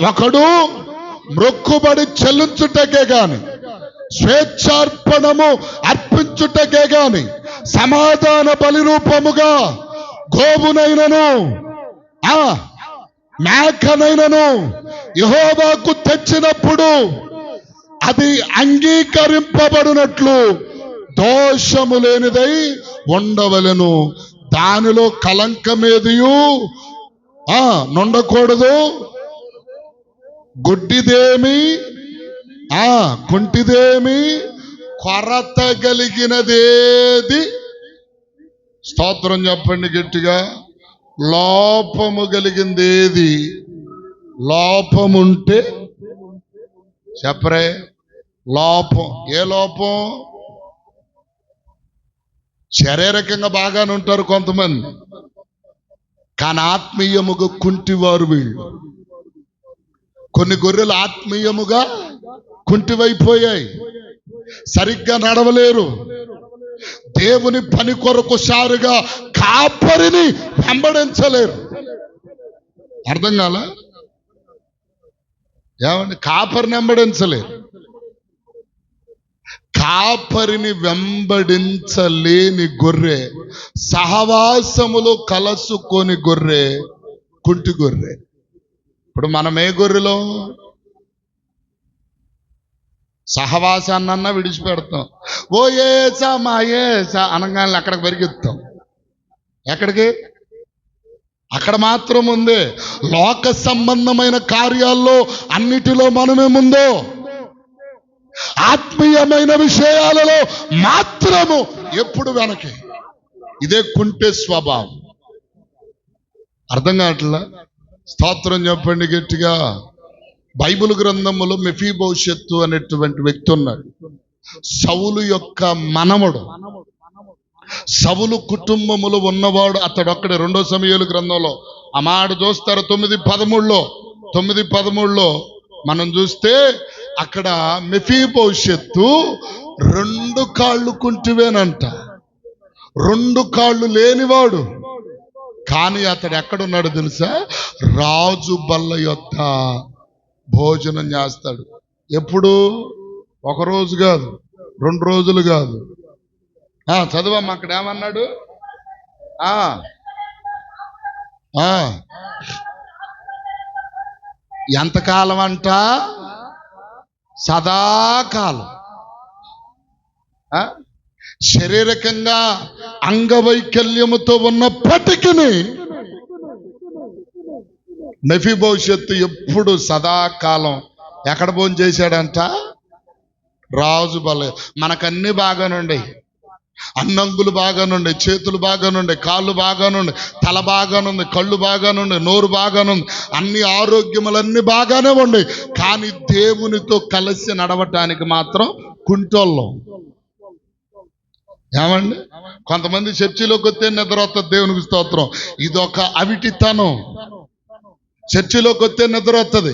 ఒకడు మ్రొక్కుబడి చెల్లించుటకే గాని, స్వేచ్ఛార్పణము అర్పించుటకే గాని, సమాధాన బలి రూపముగా గోవునైనను మేకనైనను యెహోవాకు తెచ్చినప్పుడు అది అంగీకరింపబడినట్లు దోషము లేనిదై ఉండవలెను. దానిలో కలంకమేదియు నుండకూడదు. గుడ్డిదేమి కుంటిదేమి కొరత కలిగినదేది, స్తోత్రం చెప్పండి గట్టిగా, లోపము కలిగిందేది, లోపముంటే చెప్పరే. లోపం, ఏ లోపం? శారీరకంగా బాగానే ఉంటారు కొంతమంది, కానీ ఆత్మీయముగా కుంటివారు వీళ్ళు. కొన్ని గొర్రెలు ఆత్మీయముగా కుంటివైపోయాయి, సరిగ్గా నడవలేరు. దేవుని పని కొరకు సారుగా కాపరిని వెంబడించలేరు. అర్థం కాల? ఏమండి? కాపరిని వెంబడించలేరు. కాపరిని వెంబడించలేని గొర్రె, సహవాసములో కలుసుకొని గొర్రె కుంటి గొర్రె. ఇప్పుడు మనం ఏ గొర్రెలో? సహవాసాన్నన్నా విడిచిపెడతాం. ఓ ఏసా మా ఏసా అనగానే అక్కడికి పరిగెత్తాం. ఎక్కడికి? అక్కడ మాత్రం ఉంది. లోక సంబంధమైన కార్యాల్లో అన్నిటిలో మనమే ముందో, ఆత్మీయమైన విషయాలలో మాత్రము ఎప్పుడు వెనకే. ఇదే కుంటే స్వభావం. అర్థం కావట్లా? స్తోత్రం చెప్పండి గట్టిగా. బైబిల్ గ్రంథములో మెఫీబోషెత్తు అనేటువంటి వ్యక్తి ఉన్నాడు. సౌలు యొక్క మనమడు, సౌలు కుటుంబములో ఉన్నవాడు అతడొక్కడే. 2వ సమూయేలు గ్రంథంలో ఆ మాట చూస్తారు. 9:13 మనం చూస్తే అక్కడ మెఫీబోషెత్తు 2 కాళ్ళు కుంటివేనంట, 2 కాళ్ళు లేనివాడు. కానీ అతడు ఎక్కడున్నాడు తెలుసా? రాజు బల్ల యొద్ద భోజనం చేస్తాడు. ఎప్పుడు? 1 రోజు కాదు, 2 రోజులు కాదు. చదవమ్మా, అక్కడ ఏమన్నాడు? ఎంతకాలం అంట? సదాకాలం. శారీరకంగా అంగవైకల్యముతో ఉన్నప్పటికీ మెఫీబోషెత్తు ఎప్పుడు సదాకాలం ఎక్కడ భోజనం చేశాడంట? రాజు బల్ల. మనకన్నీ బాగానుండే, అన్నంగులు బాగానుండే, చేతులు బాగానుండే, కాళ్ళు బాగానుండే, తల బాగానుంది, కళ్ళు బాగానుండే, నోరు బాగానుంది, అన్ని ఆరోగ్యములన్నీ బాగానే ఉండే. కానీ దేవునితో కలిసి నడవటానికి మాత్రం కుంటోళ్ళం. ఏమండి? కొంతమంది చర్చిలోకి వస్తే నిద్ర వస్తుంది, దేవునికి స్తోత్రం. ఇదొక అవిటితనం. చర్చిలోకి వస్తే నిద్ర వస్తుంది,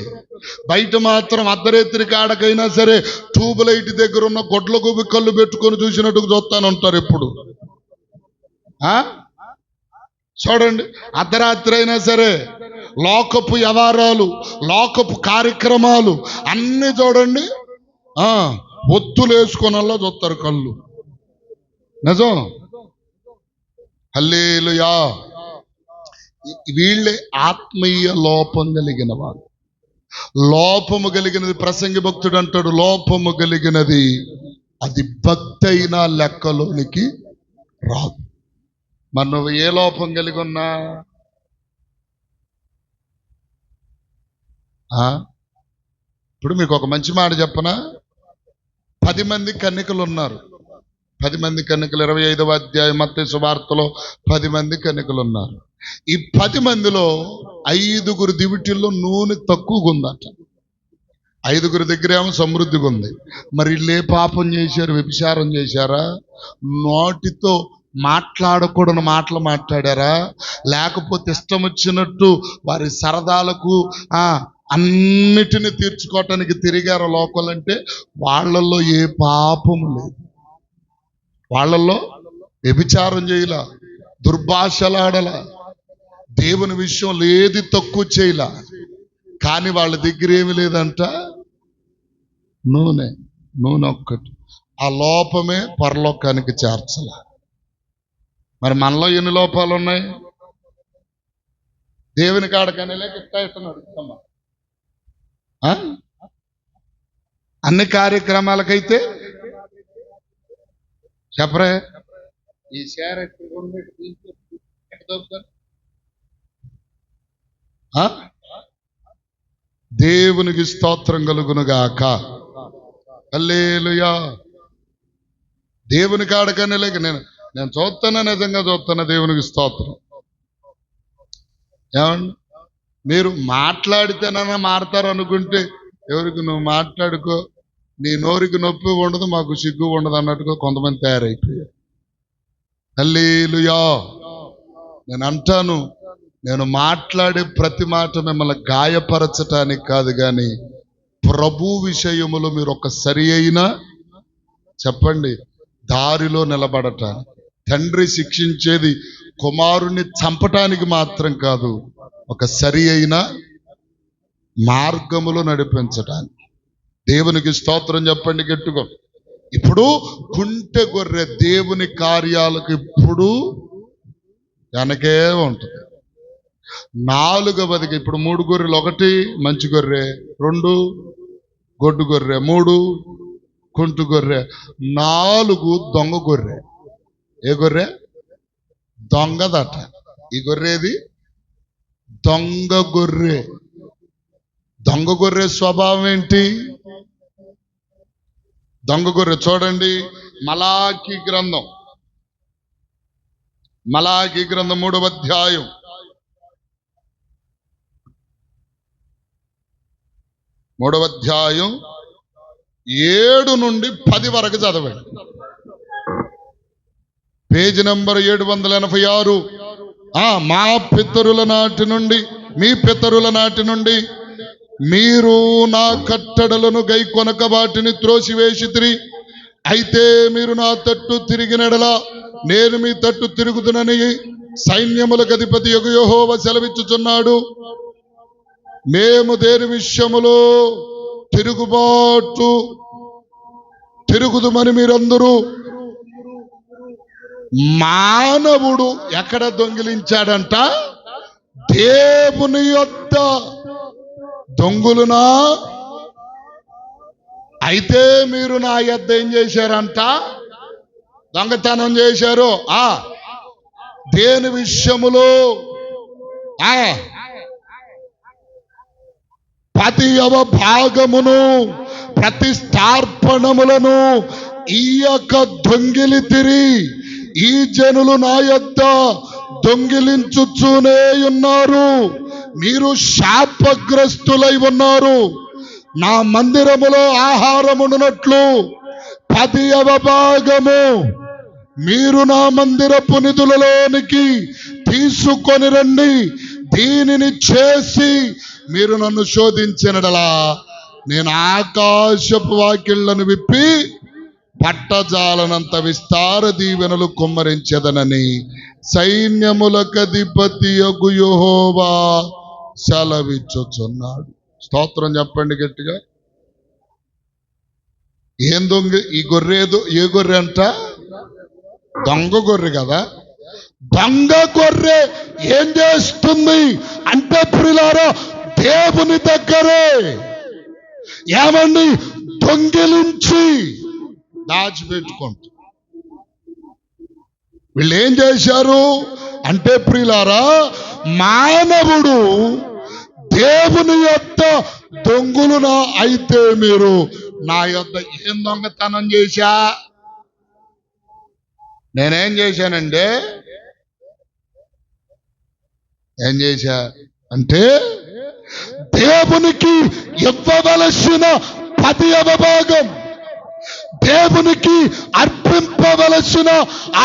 బయట మాత్రం అర్ధరాత్రి కాడకైనా సరే ట్యూబ్ లైట్ దగ్గర ఉన్న గొడ్ల గుబి కళ్ళు పెట్టుకొని చూసినట్టుగా చూస్తానంటారు ఎప్పుడు. చూడండి, అర్ధరాత్రి అయినా సరే లోకపు వ్యవహారాలు, లోకపు కార్యక్రమాలు అన్ని చూడండి ఒత్తులు వేసుకొనల్లా చూస్తారు కళ్ళు. నిజం. హల్లెలూయా. వీళ్ళే ఆత్మీయ లోపం కలిగిన వాడు. లోపము కలిగినది, ప్రసంగి భక్తుడు అంటాడు, లోపము కలిగినది అది భక్తి అయినా లెక్కలోనికి రాదు. మరి నువ్వు ఏ లోపం కలిగి ఉన్నా? ఇప్పుడు మీకు ఒక మంచి మాట చెప్పనా? 10 మంది కన్యకలు ఉన్నారు. 10 మంది కన్యకలు 25వ అధ్యాయం మత్తయి సువార్తలో 10 మంది కన్యకలు ఉన్నారు. ఈ 10 మందిలో 5గురు దివిటీల్లో నూనె తక్కువగా ఉందట. 5గురి దగ్గర ఏమో సమృద్ధిగా ఉంది. మరి వీళ్ళు ఏ పాపం చేశారు? వ్యభిచారం చేశారా? నోటితో మాట్లాడకూడని మాటలు మాట్లాడారా? లేకపోతే ఇష్టం వచ్చినట్టు వారి సరదాలకు అన్నిటిని తీర్చుకోవటానికి తిరిగారు లోకలంటే? వాళ్ళల్లో ఏ పాపము లేదు. వాళ్ళల్లో వ్యభిచారం చేయలా, దుర్భాషలాడలా, దేవుని విషయంలో ఏది తక్కువ చేయలా. కానీ వాళ్ళ దగ్గర ఏమి లేదంట, నూనె ఒక్కటి. ఆ లోపమే పరలోకానికి చేర్చల. మరి మనలో ఎన్ని లోపాలు ఉన్నాయి? దేవుని కాడకనే లేక ఇస్తున్నాడు అన్ని కార్యక్రమాలకైతే చెప్పరే. ఈ షేర్ దేవునికి స్తోత్రం కలుగునుగాక. హల్లెలూయా. దేవుని కాడకనే లేక నేను చూస్తున్నా, నిజంగా చూస్తున్నా. దేవునికి స్తోత్రం. ఏమండి, మీరు మాట్లాడితేనన్నా మారతారు అనుకుంటే ఎవరికి నువ్వు మాట్లాడుకో, నీ నోరికి నొప్పి ఉండదు, మాకు సిగ్గు ఉండదు అన్నట్టుగా కొంతమంది తయారైపోయారు. హల్లెలూయా. నేను అంటాను, నేను మాట్లాడే ప్రతి మాట మిమ్మల్ని గాయపరచటానికి కాదు, కానీ ప్రభు విషయములో మీరు ఒక సరి అయిన చెప్పండి దారిలో నిలబడటానికి. తండ్రి శిక్షించేది కుమారుణ్ణి చంపటానికి మాత్రం కాదు, ఒక సరి అయిన మార్గములో నడిపించటానికి. దేవునికి స్తోత్రం చెప్పండి గట్టిగా. ఇప్పుడు కుంటె గొర్రె దేవుని కార్యాలకు ఇప్పుడు వెనకే ఉంటుంది. 4వదికి ఇప్పుడు 3 గొర్రెలు, 1 మంచి గొర్రె, 2 గొడ్డు గొర్రె, 3 కుంటు గొర్రె, 4 దొంగ గొర్రె. ఏ గొర్రె? దొంగదట. ఈ గొర్రెది దొంగ గొర్రె. దొంగ గొర్రె స్వభావం ఏంటి? దొంగ గొర్రె చూడండి, మలాకి గ్రంథం 3వ అధ్యాయం 7 నుండి 10 వరకు చదవండి. Page number 786. మా పితరుల నాటి నుండి, మీ పితరుల నాటి నుండి మీరు నా కట్టడలను గైకొనక వాటిని త్రోసివేసితిరి. అయితే మీరు నా తట్టు తిరిగినడలా నేను మీ తట్టు తిరుగుదునని సైన్యములకు అధిపతి యెహోవా సెలవిచ్చుచున్నాడు. మేము దేని విషయములో తిరుగుదుమని మీరందరూ. మానవుడు ఎక్కడ దొంగిలించాడంట? దేవుని యొద్ద దొంగులునా? అయితే మీరు నా యొద్ద ఏం చేశారంట? దొంగతనం చేశారు. దేని విషయములో? ప్రతియవ భాగమును, ప్రతిష్టార్పణములను ఈయక దొంగిలితిరి. ఈ జనులు నా యొద్ద దొంగిలించుచూనే ఉన్నారు. మీరు శాపగ్రస్తులై ఉన్నారు. నా మందిరములో ఆహారమున్నట్లు 10వ భాగము మీరు నా మందిరపు నిధులలోనికి తీసుకొని రండి, దీనిని చేసి మీరు నన్ను శోధించినడలా నేను ఆకాశపు వాకిళ్లను విప్పి పట్టజాలనంత విస్తార దీవెనలు కుమ్మరించెదనని సైన్యములకధిపతియగు యెహోవా సెలవిచ్చుచున్నాడు. స్తోత్రం చెప్పండి గట్టిగా. ఏం దొంగ ఈ గొర్రె? ఏ గొర్రె అంట? దొంగ గొర్రె కదా. దొంగ గొర్రె ఏం చేస్తుంది అంటే ప్రియులారా, దేవుని దగ్గరే ఏమండి దొంగిలించి దాచిపెట్టుకుంటా. వీళ్ళు ఏం చేశారు అంటే ప్రియులారా, మానవుడు దేవుని యొక్క దొంగులునా అయితే మీరు నా యొక్క ఏం దొంగతనం చేశా? నేనేం చేశానంటే ఏం చేశా అంటే దేవునికి ఇవ్వవలసిన 10వ భాగం, దేవునికి అర్పింపవలసిన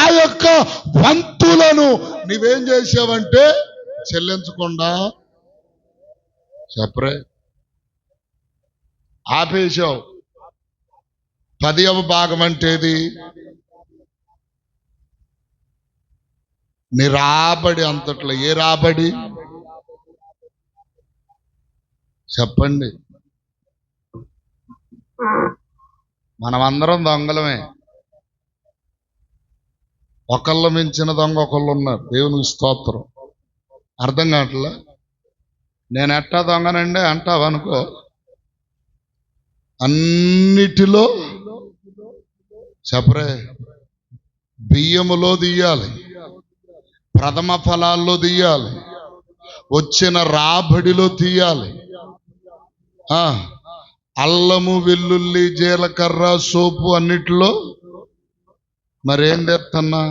ఆ యొక్క వంతులను నీవేం చేసావంటే చెల్లించకుండా చెప్పరే ఆపేశావు. 10వ భాగం అంటేది నీ రాబడి అంతట్లో. ఏ రాబడి చెప్పండి? మనమందరం దొంగలమే. ఒకళ్ళు మించిన దొంగ ఒకళ్ళు ఉన్నారు. దేవునికి స్తోత్రం. అర్థం కావట్లే. నేను ఎట్టా దొంగనండి అంటావనుకో, అన్నిటిలో చెప్పరే. బియ్యములో తీయాలి, ప్రథమ ఫలాల్లో తీయాలి, వచ్చిన రాబడిలో తీయాలి, అల్లము వెల్లుల్లి జీలకర్ర సోపు అన్నిటిలో మరేం తెస్తున్నా?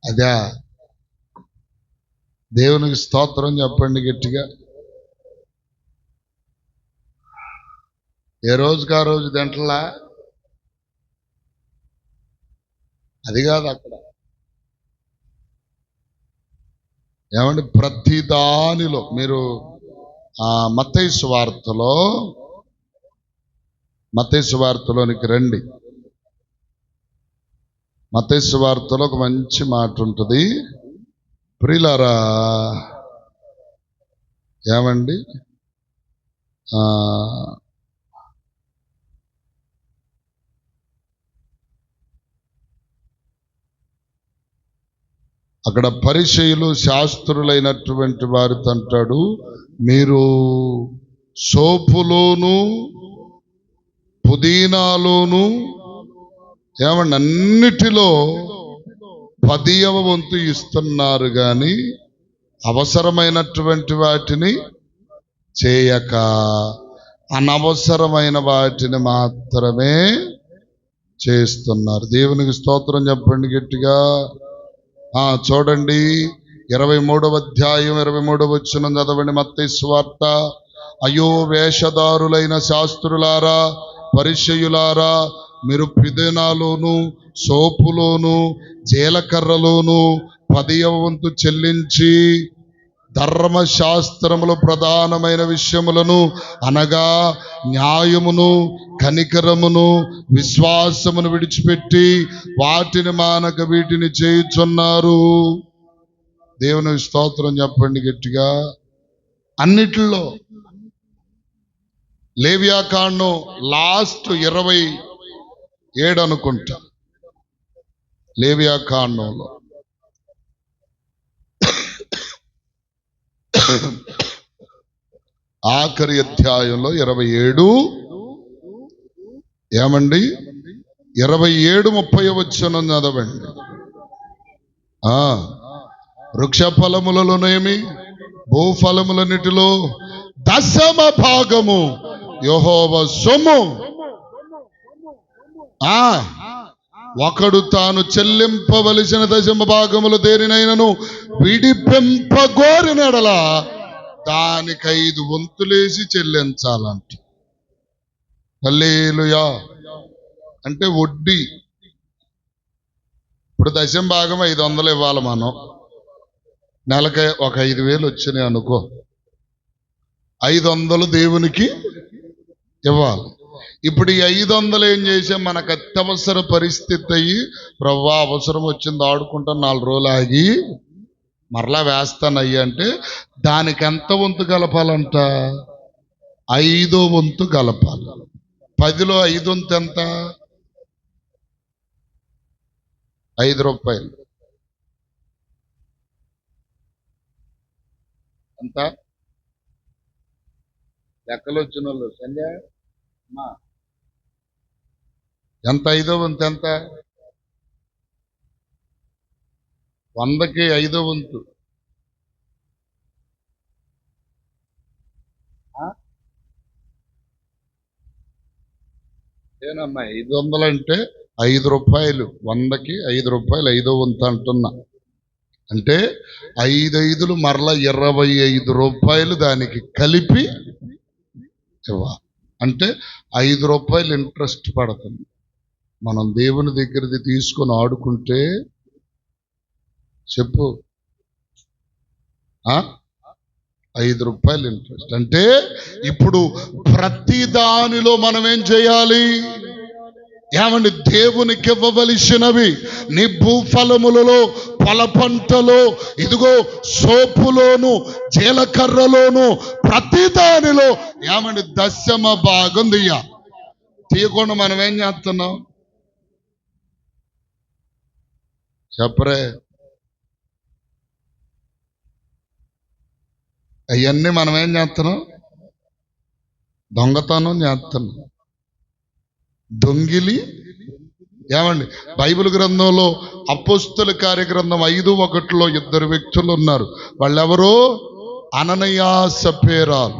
అదే దేవునికి స్తోత్రం చెప్పండి గట్టిగా. ఏ రోజుకి ఆ రోజు తింటలా అది కాదు. అక్కడ ఏమంటే ప్రతి దానిలో మీరు మత్తయి సువార్తలోనికి రండి. మత్తయి సువార్తలో ఒక మంచి మాట ఉంటుంది ప్రియులారా. ఏమండి అక్కడ పరిచయులు శాస్త్రులైనటువంటి వారితో అంటాడు, మీరు సోపులోను పుదీనాలోను ఏమండి అన్నిటిలో 10వ వంతు ఇస్తున్నారు కానీ అవసరమైనటువంటి వాటిని చేయక అనవసరమైన వాటిని మాత్రమే చేస్తున్నారు. దేవునికి స్తోత్రం చెప్పండి గట్టిగా. చూడండి 23వ అధ్యాయం 23వ వచనం చదవండి. మత్తయి సువార్త. అయ్యో వేషధారులైన శాస్త్రులారా పరిసయ్యులారా, మీరు పుదీనాలోను సోపులోను జీలకర్రలోను 10వ వంతు చెల్లించి ధర్మశాస్త్రములో ప్రధానమైన విషయములను అనగా న్యాయమును కనికరమును విశ్వాసమును విడిచిపెట్టి వాటిని మానక వీటిని చేయుచున్నారు. దేవుని స్తోత్రం చెప్పండి గట్టిగా. అన్నిటిలో లేవియాకాండం లాస్ట్ 27 అనుకుంటా. లేవియాకాండంలో ఆఖరి అధ్యాయంలో 27 ఏమండి 27:30 వచనం చదవండి. వృక్ష ఫలములలోనేమి భూఫలములన్నిటిలో 10వ భాగము యెహోవా సొమ్ము. ఒకడు తాను చెల్లింపవలసిన 10వ భాగములు దేనినైనను విడిపింపగోరినడలా దానికి 5 వంతులేసి చెల్లించాలంట. హల్లెలూయా. అంటే వడ్డీ. ఇప్పుడు దశం భాగం 500 ఇవ్వాలి మనం. నెలకి ఒక 5,000 వచ్చినాయి అనుకో, 500 దేవునికి ఇవ్వాలి. ఇప్పుడు ఈ 500 ఏం చేసాం, మనకు అత్యవసర పరిస్థితి అయ్యి, ప్రవ్వా అవసరం వచ్చింది ఆడుకుంటాను 4 రోజులు ఆగి మరలా వేస్తానయ్యి అంటే దానికి ఎంత వంతు కలపాలంట? 5వ వంతు కలపాలి. 10లో 5 వంతు ఎంత? 5 రూపాయలు. ఎంత లెక్కలు వచ్చిన వాళ్ళు సంధ్య ఎంత? 5వ వంతు ఎంత? 100కి 5వ వంతు ఏనమ్మా? 500 అంటే 5 రూపాయలు. 100కి 5 రూపాయలు 5వ వంతు అంటున్నా. అంటే 5 మరలా 25 రూపాయలు దానికి కలిపి ఇవ్వాలి. అంటే 5 రూపాయలు ఇంట్రెస్ట్ పడుతుంది. మనం దేవుని దగ్గరది తీసుకొని ఆడుకుంటే చెప్పు 5 రూపాయలు ఇంట్రెస్ట్. అంటే ఇప్పుడు ప్రతి దానిలో మనం ఏం చేయాలి? ఏమండి? దేవునికి ఇవ్వవలసినవి నీ భూఫలములలో, పొల పంటలో, ఇదిగో సోపులోను, జీలకర్రలోను, ప్రతి దానిలో ఏమండి 10వ భాగం తీయకుండా మనం ఏం చేస్తున్నాం చెప్పరే? అవన్నీ మనం ఏం చేస్తున్నాం? దొంగతనం చేస్తున్నాం, దొంగిలి. ఏమండి? బైబిల్ గ్రంథంలో అపోస్తల కార్యగ్రంథం 5:1 2 వ్యక్తులు ఉన్నారు. వాళ్ళెవరో? అననీయ సప్పేరాలు.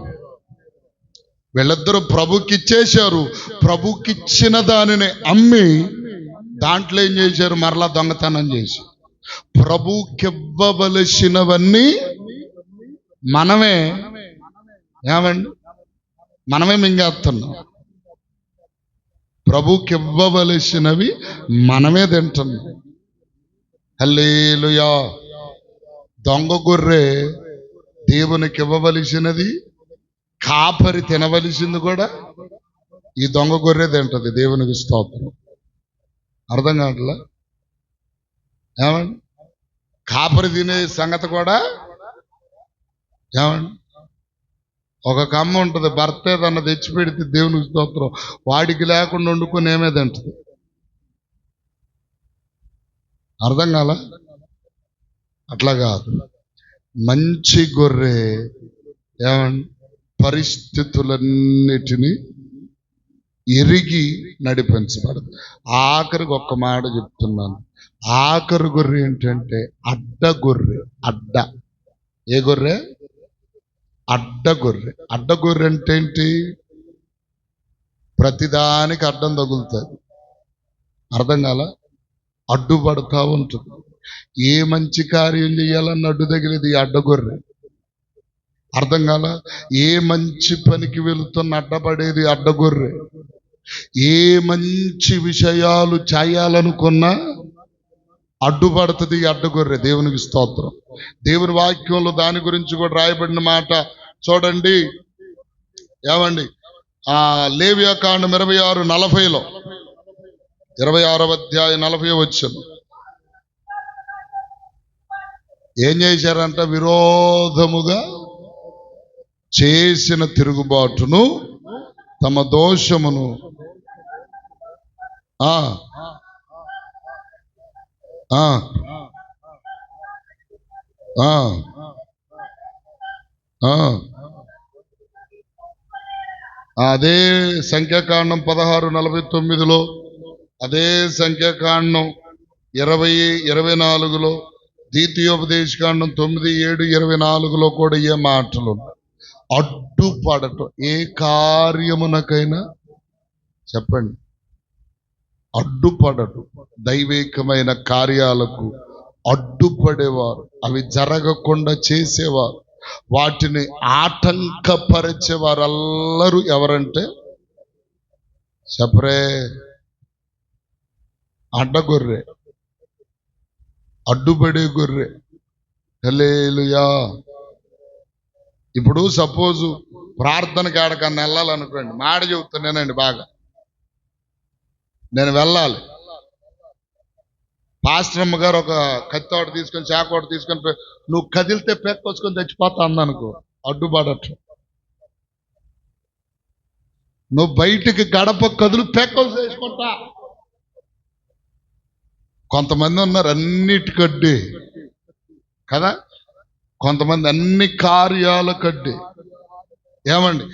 వీళ్ళిద్దరూ ప్రభుకిచ్చేశారు. ప్రభుకిచ్చిన దానిని అమ్మి దాంట్లో ఏం చేశారు? మరలా దొంగతనం చేసి ప్రభుకివ్వవలసినవన్నీ మనమే ఏమండి మనమే మింగేస్తున్నాం. ప్రభుకి ఇవ్వవలసినవి మనమే తింటున్నాం. హల్లెలూయా. దొంగ గొర్రె దేవునికి ఇవ్వవలసినది, కాపరి తినవలసింది కూడా ఈ దొంగ గొర్రె తింటది. దేవునికి స్తోత్రం. అర్థం కావట్లా? ఏమండి? కాపరి తినే సంగతి కూడా ఏమండి? ఒక కమ్మ ఉంటుంది, భర్త ఏదన్నా తెచ్చిపెడితే దేవునికి స్తోత్రం, వాడికి లేకుండా వండుకొని ఏమే తింటది. అర్థం కాల? అట్లా కాదు. మంచి గొర్రె ఏమండి పరిస్థితులన్నిటినీ ఎరిగి నడిపించబడదు. ఆఖరికి ఒక్క మాట చెప్తున్నాను. ఆఖరి గొర్రె ఏంటంటే అడ్డ గొర్రె. అడ్డ. ఏ గొర్రె? అడ్డగొర్రె. అడ్డగొర్రె అంటే ఏంటి? ప్రతిదానికి అడ్డం తగులుతుంది. అర్థం కాల? అడ్డుపడతా ఉంటుంది. ఏ మంచి కార్యం చేయాలన్న అడ్డు తగిలేది అడ్డగొర్రె. అర్థం కాల? ఏ మంచి పనికి వెళుతున్న అడ్డపడేది అడ్డగొర్రె. ఏ మంచి విషయాలు చేయాలనుకున్నా అడ్డుపడుతుంది అడ్డగొర్రె. దేవునికి స్తోత్రం. దేవుని వాక్యంలో దాని గురించి కూడా రాయబడిన మాట చూడండి. ఏమండి? లేవియాకాండం 26:40 26వ అధ్యాయం 40 వచనం ఏం చేశారంట? విరోధముగా చేసిన తిరుగుబాటును, తమ దోషమును అదే సంఖ్యాకాండం 16:49, అదే సంఖ్యాకాండం 20:24, ద్వితీయోపదేశకాండం 9:7-24 కూడా ఏ మాటలు అడ్డుపడటం. ఏ కార్యమునకైనా చెప్పండి అడ్డుపడటం. దైవికమైన కార్యాలకు అడ్డుపడేవారు, అవి జరగకుండా చేసేవారు. వాటిని ఆటంకపరిచే వారెల్లరూ ఎవరంటే చెప్పరే, అడ్డగొర్రె, అడ్డుపడే గొర్రె. హల్లెలూయా. ఇప్పుడు సపోజు ప్రార్థనకి ఆడకన్నా వెళ్ళాలనుకోండి, మాట చెబుతున్నానండి బాగా, నేను వెళ్ళాలి. పాస్టర్ అమ్మ గారు ఒక కత్తోట తీసుకొని చాకోట తీసుకొని నువ్వు కదిలితే పెక్కొచ్చుకొని చచ్చిపోతా అందనుకో, అడ్డుపడట్టు. నువ్వు బయటికి గడప కదులు పెక్కలు చేసుకుంటా. కొంతమంది ఉన్నారు అన్నిటికడ్డే కదా, కొంతమంది అన్ని కార్యాలకడ్డే. ఏమండి,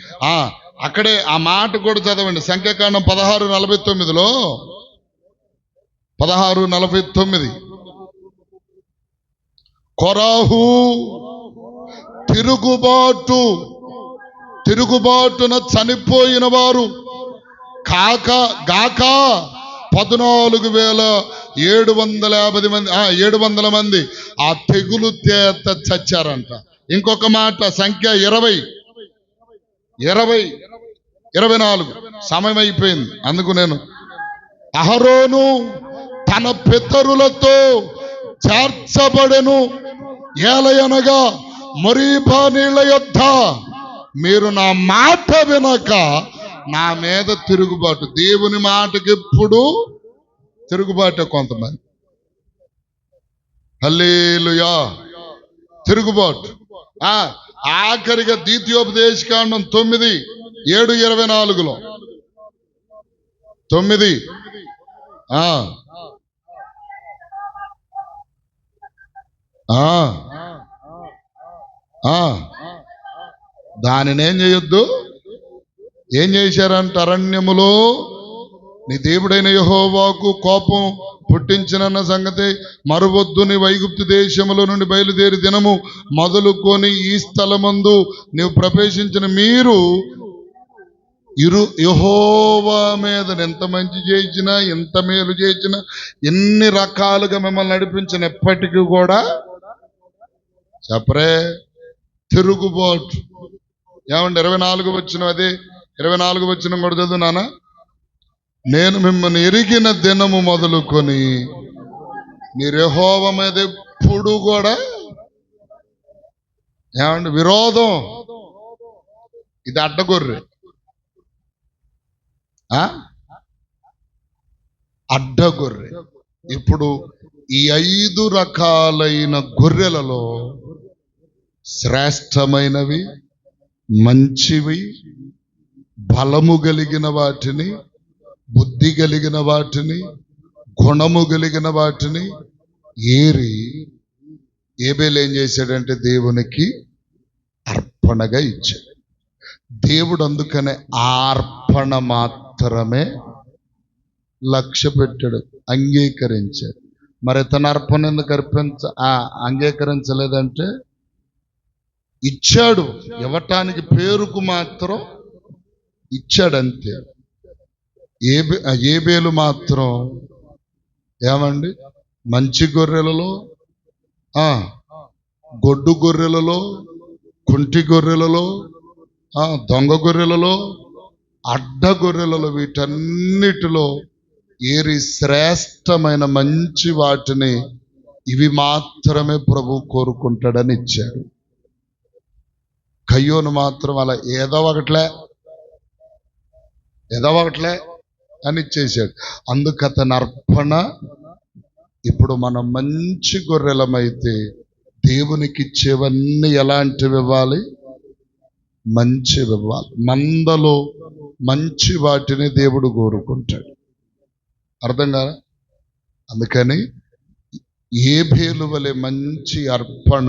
అక్కడే ఆ మాట కూడా చదవండి, సంఖ్యాకాండం 16:49లో 16:49 కొరాహు తిరుగుబాటున చనిపోయిన వారు గాక 14,750 మంది 700 మంది ఆ తెగులు చేత చచ్చారంట. ఇంకొక మాట సంఖ్య 24 సమయం అయిపోయింది, అందుకు నేను అహరోను తన పితరులతో చేర్చబడెను, ఏలయనగా మొరీబా నీళ్ల యొద్ద మీరు నా మాట వినక నా మీద తిరుగుబాటు. దేవుని మాటకి ఎప్పుడు తిరుగుబాటు. కొంతమంది హల్లెలూయా తిరుగుబాటు. ఆఖరిగా ద్వితీయోపదేశకాండం 9:7-24లో 9 దానిని ఏం చేయొద్దు. ఏం చేశారంట? అరణ్యములో నీ దేవుడైన యెహోవాకు కోపం పుట్టించిన సంగతి మరువొద్దు. నీ ఐగుప్తు దేశములో నుండి బయలుదేరి దినము మొదలుకొని ఈ స్థలమందు నీవు ప్రవేశించిన మీరు యెహోవా మీద ఎంత మంచి చేసినా, ఎంత మేలు చేసినా, ఎన్ని రకాలుగా మిమ్మల్ని నడిపించిన ఎప్పటికీ కూడా చెప్పరే తిరుగుబాటు. ఏమండి 24 వచ్చిన అదే 24 వచ్చిన కూడా చదువు నాన్న. నేను మిమ్మల్ని ఎరిగిన దినము మొదలుకొని మీరు యెహోవా మీద ఎప్పుడు కూడా ఏమండి విరోధం. ఇది అడ్డగొర్రె, అడ్డగొర్రె. ఇప్పుడు ఈ 5 రకాలైన గొర్రెలలో శ్రేష్టమైనవి, మంచివి, బలము కలిగిన వాటిని, బుద్ధి కలిగిన వాటిని, గుణము కలిగిన వాటిని ఏరి ఏబేలు ఏం చేశాడంటే దేవునికి అర్పణగా ఇచ్చాడు. దేవుడు అందుకనే ఆ అర్పణ మాత్రమే లక్ష్య పెట్టాడు, అంగీకరించాడు. మరి తన అర్పణ ఎందుకు అంగీకరించలేదంటే ఇచ్చాడు, ఇవ్వటానికి పేరుకు మాత్రం ఇచ్చాడంతే. ఏబేలు మాత్రం ఏమండి మంచి గొర్రెలలో, గొడ్డు గొర్రెలలో, కుంటి గొర్రెలలో, దొంగ గొర్రెలలో, అడ్డ గొర్రెలలో, వీటన్నిటిలో ఏరి శ్రేష్టమైన మంచి వాటిని ఇవి మాత్రమే ప్రభు కోరుకుంటాడని ఇచ్చాడు. కయ్యోను మాత్రం అలా ఏదో ఒకట్లే అని ఇచ్చేసాడు. అందుకు అతని అర్పణ. ఇప్పుడు మనం మంచి గొర్రెలమైతే దేవునికి ఇచ్చేవన్నీ ఎలాంటివి ఇవ్వాలి? మంచివి ఇవ్వాలి. మందలో మంచి వాటిని దేవుడు కోరుకుంటాడు. అర్థం కాదా? అందుకని ఏబేలు వలె మంచి అర్పణ,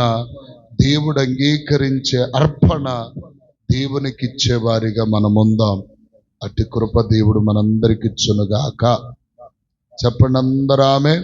దేవుడు అంగీకరించే అర్పణ దేవునికి ఇచ్చేవారిగా మనం ఉందాం. అట్టి కృప దేవుడు మనందరికి ఇచ్చునుగాక. చెప్పండి అందరూ ఆమేన్.